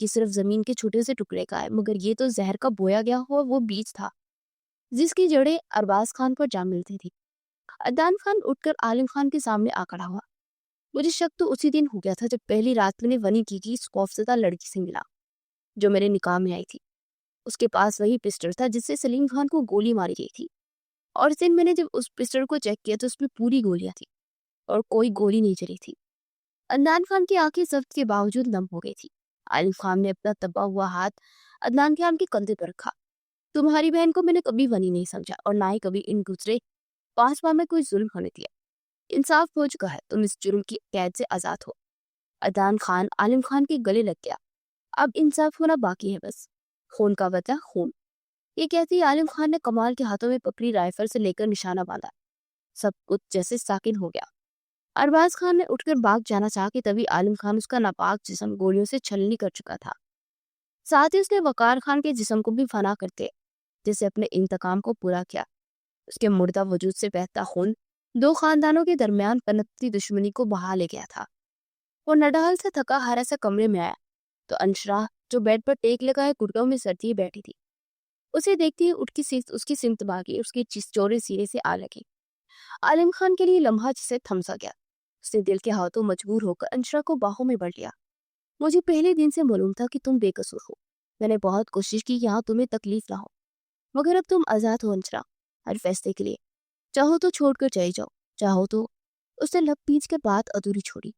کہ صرف زمین کے چھوٹے سے ٹکڑے کا ہے، مگر یہ تو زہر کا بویا گیا ہوا وہ بیج تھا جس کی جڑیں ارباز خان پر جا ملتی تھی۔ عدنان خان اٹھ کر عالم خان کے سامنے آ کھڑا ہوا۔ مجھے شک تو اسی دن ہو گیا تھا جب پہلی رات میں نے ونی کی اس خوفزدہ لڑکی سے ملا جو میرے نکاح میں آئی تھی۔ اس کے پاس وہی پسٹل تھا جس سے سلیم خان کو گولی ماری گئی تھی، اور اس دن میں نے جب اس پسٹل کو چیک کیا تو اس میں پوری گولیاں تھی اور کوئی گولی نہیں چلی تھی۔ عدنان خان کی آنکھیں ضبط کے باوجود نم ہو گئی تھی۔ عالم خان نے اپنا تباہ ہوا ہاتھ عدنان خان کے کندھے پر رکھا۔ تمہاری بہن کو میں نے کبھی ونی نہیں سمجھا اور نہ ہی کبھی ان گزرے 5 ماہ میں کوئی ظلم ہونے دیا۔ انصاف ہو چکا ہے، تم اس جرم کی قید سے آزاد ہو۔ عدنان خان عالم خان کے گلے لگ گیا اب انصاف ہونا باقی ہے بس، خون کا بدلہ خون۔ یہ کہتے ہی عالم خان نے کمال کے ہاتھوں میں پپری رائفل سے لے کر نشانہ باندھا۔ سب کچھ جیسے ساکن ہو گیا۔ ارباز خان نے اٹھ کر بھاگ جانا چاہا کہ تبھی عالم خان اس کا ناپاک جسم گولیوں سے چھلنی کر چکا تھا۔ ساتھ ہی اس نے وقار خان کے جسم کو بھی فنا کرتے جسے اپنے انتقام کو پورا کیا۔ اس کے مردہ وجود سے بہتا خون دو خاندانوں کے درمیان پنپتی دشمنی کو بہا لے گیا تھا۔ وہ نڈال سے تھکا ہارا سے کمرے میں آیا تو انشرا جو بیڈ پر ٹیک لگائے گھٹنوں میں سرتی بیٹھی تھی، اسے دیکھتی ہی اٹھ کی اس کی سمت بھاگی، اس کے چورے سینے سے آ لگی۔ عالم خان کے لیے لمحہ جسے تھمسا گیا۔ اس نے دل کے ہاتھوں مجبور ہو کر انشرا کو باہوں میں بڑھ لیا۔ مجھے پہلے دن سے معلوم تھا کہ تم بے قصور ہو۔ میں نے بہت کوشش کی یہاں تمہیں تکلیف نہ ہو، مگر اب تم آزاد ہو انشرا، ہر فیصلے کے لیے۔ چاہو تو چھوڑ کر چلی جاؤ، چاہو تو۔ اس نے لب پیچ کے بات ادھوری چھوڑی۔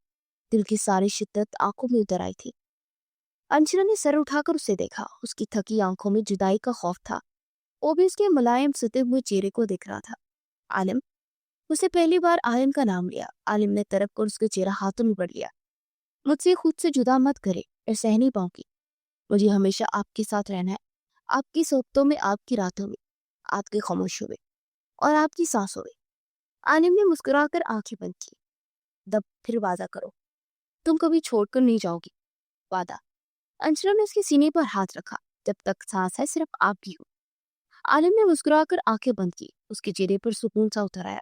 دل کی ساری شدت آنکھوں میں اتر آئی تھی۔ انشرا نے سر اٹھا کر اسے دیکھا۔ اس کی تھکی آنکھوں میں جدائی کا خوف تھا۔ وہ بھی اس کے ملائم ستے ہوئے چہرے کو دیکھ رہا تھا۔ عالم، اسے پہلی بار عالم کا نام لیا۔ عالم نے تڑپ کر اس کے چہرہ ہاتھوں میں پڑ لیا۔ مجھ سے خود سے جدا مت کرے، میں سہ نہیں پاؤں گی۔ مجھے ہمیشہ آپ کے ساتھ رہنا ہے، آپ کی صحبتوں میں، آپ کی راتوں میں، آپ کی خاموشیوں میں اور آپ کی سانسوں میں۔ عالم نے مسکرا کر آنکھیں بند کی۔ دب پھر وعدہ کرو، تم کبھی چھوڑ کر نہیں جاؤ گی، وعدہ۔ انشرا نے اس کے سینے پر ہاتھ رکھا۔ جب تک سانس ہے صرف آپ کی ہو۔ عالم نے مسکرا کر آنکھیں بند کی۔ اس کے چہرے پر سکون سا اتر آیا،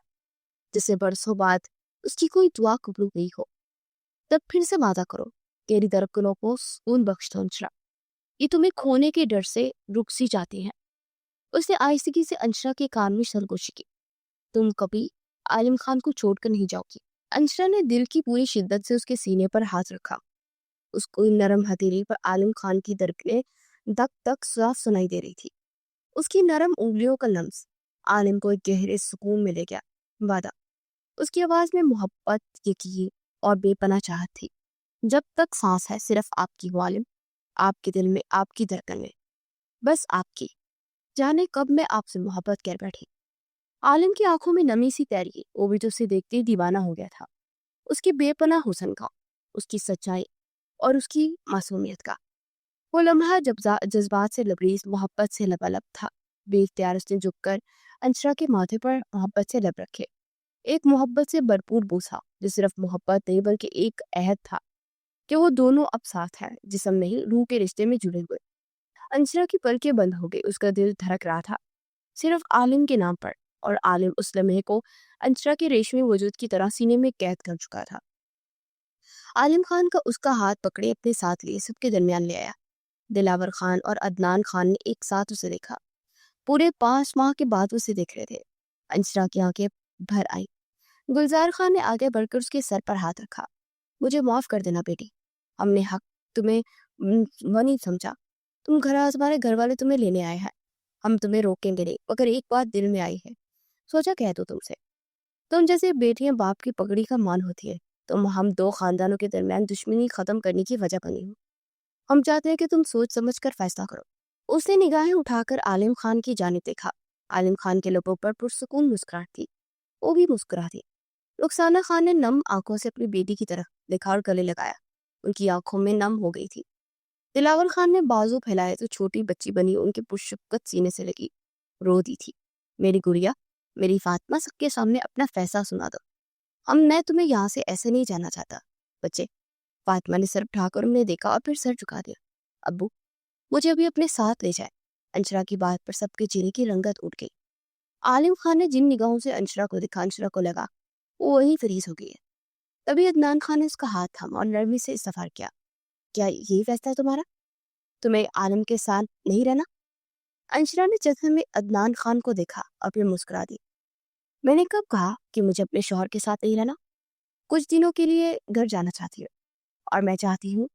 جسے برسوں بعد اس کی کوئی دعا قبول گئی ہو۔ تب پھر سے وعدہ کرو، تیری دھڑکنوں کو سکون بخش دو انشرا، یہ تمہیں کھونے کے ڈر سے رک سی جاتی ہیں۔ اس نے آہستگی سے انشرا کے کان میں سرگوشی کی۔ تم کبھی عالم خان کو چھوڑ کر نہیں جاؤ گی۔ انشرا نے دل کی پوری شدت سے اس کے سینے پر ہاتھ رکھا۔ اس کو نرم ہتھیلی پر عالم خان کی دھڑکنیں دک دک صاف سنائی دے رہی تھی۔ اس کی نرم انگلیوں کا لمس عالم کو ایک گہرے سکون میں لے گیا۔ وعدہ۔ اس کی آواز میں محبت، یقین اور بے پناہ چاہت تھی۔ جب تک سانس ہے صرف آپ کی ہو عالم، آپ کے دل میں، آپ کی دھڑکن میں، بس آپ کی۔ جانے کب میں آپ سے محبت کر بیٹھی۔ عالم کی آنکھوں میں نمی سی تیری، وہ بھی تو اسے دیکھتے ہی دیوانہ ہو گیا تھا۔ اس کی بے پناہ حسن کا، اس کی سچائی اور اس کی معصومیت کا۔ وہ لمحہ جذبات سے لبریز، محبت سے لبالب تھا۔ بے اختیار اس نے جھک کر انشرا کے ماتھے پر محبت سے لب رکھے۔ ایک محبت سے بھرپور بوسا جو صرف محبت نہیں بلکہ ایک عہد تھا کہ وہ دونوں اب ساتھ ہیں، جسم نہیں روح کے رشتے میں جڑے ہوئے۔ انشرا کی پلکیں بند ہو گئی۔ اس کا دل دھڑک رہا تھا صرف عالم کے نام پر، اور عالم اس لمحے کو انشرا کے ریشمی وجود کی طرح سینے میں قید کر چکا تھا۔ عالم خان کا اس کا ہاتھ پکڑے اپنے ساتھ لیے سب کے درمیان لے آیا۔ دلاور خان اور عدنان خان نے ایک ساتھ اسے دیکھا۔ پورے 5 ماہ کے بعد اسے دیکھ رہے تھے۔ انشرا کی آنکھیں بھر آئی۔ گلزار خان نے آگے بڑھ کر اس کے سر پر ہاتھ رکھا۔ مجھے معاف کر دینا بیٹی، ہم نے حق تمہیں نہیں سمجھا۔ تم گھر ہمارے گھر والے تمہیں لینے آئے ہیں، ہم تمہیں روکیں گے نہیں، مگر ایک بات دل میں آئی ہے، سوچا کہہ دو تم سے۔ تم جیسے بیٹیاں باپ کی پگڑی کا مان ہوتی ہے، تم ہم 2 خاندانوں کے درمیان دشمنی ختم کرنے کی وجہ بنی ہو۔ ہم چاہتے ہیں کہ تم سوچ سمجھ کر فیصلہ کرو۔ اس نے نگاہیں اٹھا کر عالم خان کی جانب دیکھا۔ عالم خان کے لبوں پر پرسکون مسکراہٹ تھی، وہ بھی مسکرا تھی۔ رخسانہ خان نے نم آنکھوں سے اپنی بیٹی کی طرف دیکھا اور گلے لگایا۔ ان کی آنکھوں میں نم ہو گئی تھی۔ دلاور خان نے بازو پھیلائے تو چھوٹی بچی بنی ان کے پرشفقت سینے سے لگی، رو دی تھی۔ میری گڑیا، میری فاطمہ، سب کے سامنے اپنا فیصلہ سنا دو۔ میں تمہیں یہاں سے ایسے نہیں جانا چاہتا بچے۔ فاطمہ نے سر اٹھا کر انہیں دیکھا اور پھر سر جھکا دیا۔ ابو، مجھے ابھی اپنے ساتھ لے جائے۔ انشرا کی بات پر سب کے چہرے کی رنگت اٹھ گئی۔ عالم خان نے جن نگاہوں سے انشرا کو دیکھا، انشرا کو لگا وہ وہیں فریز ہو گئی ہے۔ تبھی عدنان خان نے اس کا ہاتھ تھاما اور نرمی سے استفسار کیا، کیا یہی فیصلہ ہے تمہارا؟ تمہیں عالم کے ساتھ نہیں رہنا؟ انشرا نے چشمے میں عدنان خان کو دیکھا اور پھر مسکرا دی۔ میں نے کب کہا کہ مجھے اپنے شوہر کے ساتھ نہیں رہنا؟ کچھ دنوں کے لیے گھر جانا چاہتی ہوں، اور میں چاہتی ہوں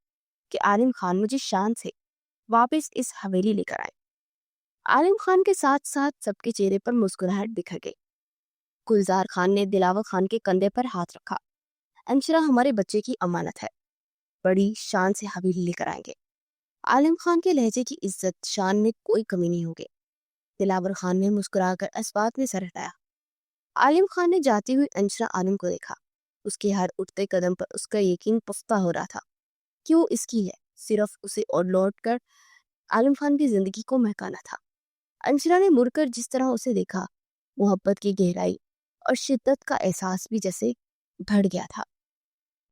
کہ عالم خان مجھے شان سے واپس اس حویلی لے کر آئے۔ عالم خان کے ساتھ ساتھ سب کے چہرے پر مسکراہٹ بکھر گئی۔ گلزار خان نے دلاور خان کے کندھے پر ہاتھ رکھا۔ انشرا ہمارے بچے کی امانت ہے، بڑی شان سے حویلی لے کر آئیں گے۔ عالم خان کے لہجے کی عزت شان میں کوئی کمی نہیں ہوگی۔ دلاور خان نے مسکرا کر اسبات میں سر ہٹایا۔ عالم خان نے جاتی ہوئی انشرا عالم کو دیکھا۔ اس کے ہر اٹھتے قدم پر اس کا یقین پختہ ہو رہا تھا کہ وہ اس کی ہے، صرف اسے اور لوٹ کر عالم خان کی زندگی کو مہکانا تھا۔ انشرا نے مڑ کر جس طرح اسے دیکھا، محبت کی گہرائی اور شدت کا احساس بھی جیسے بڑھ گیا تھا۔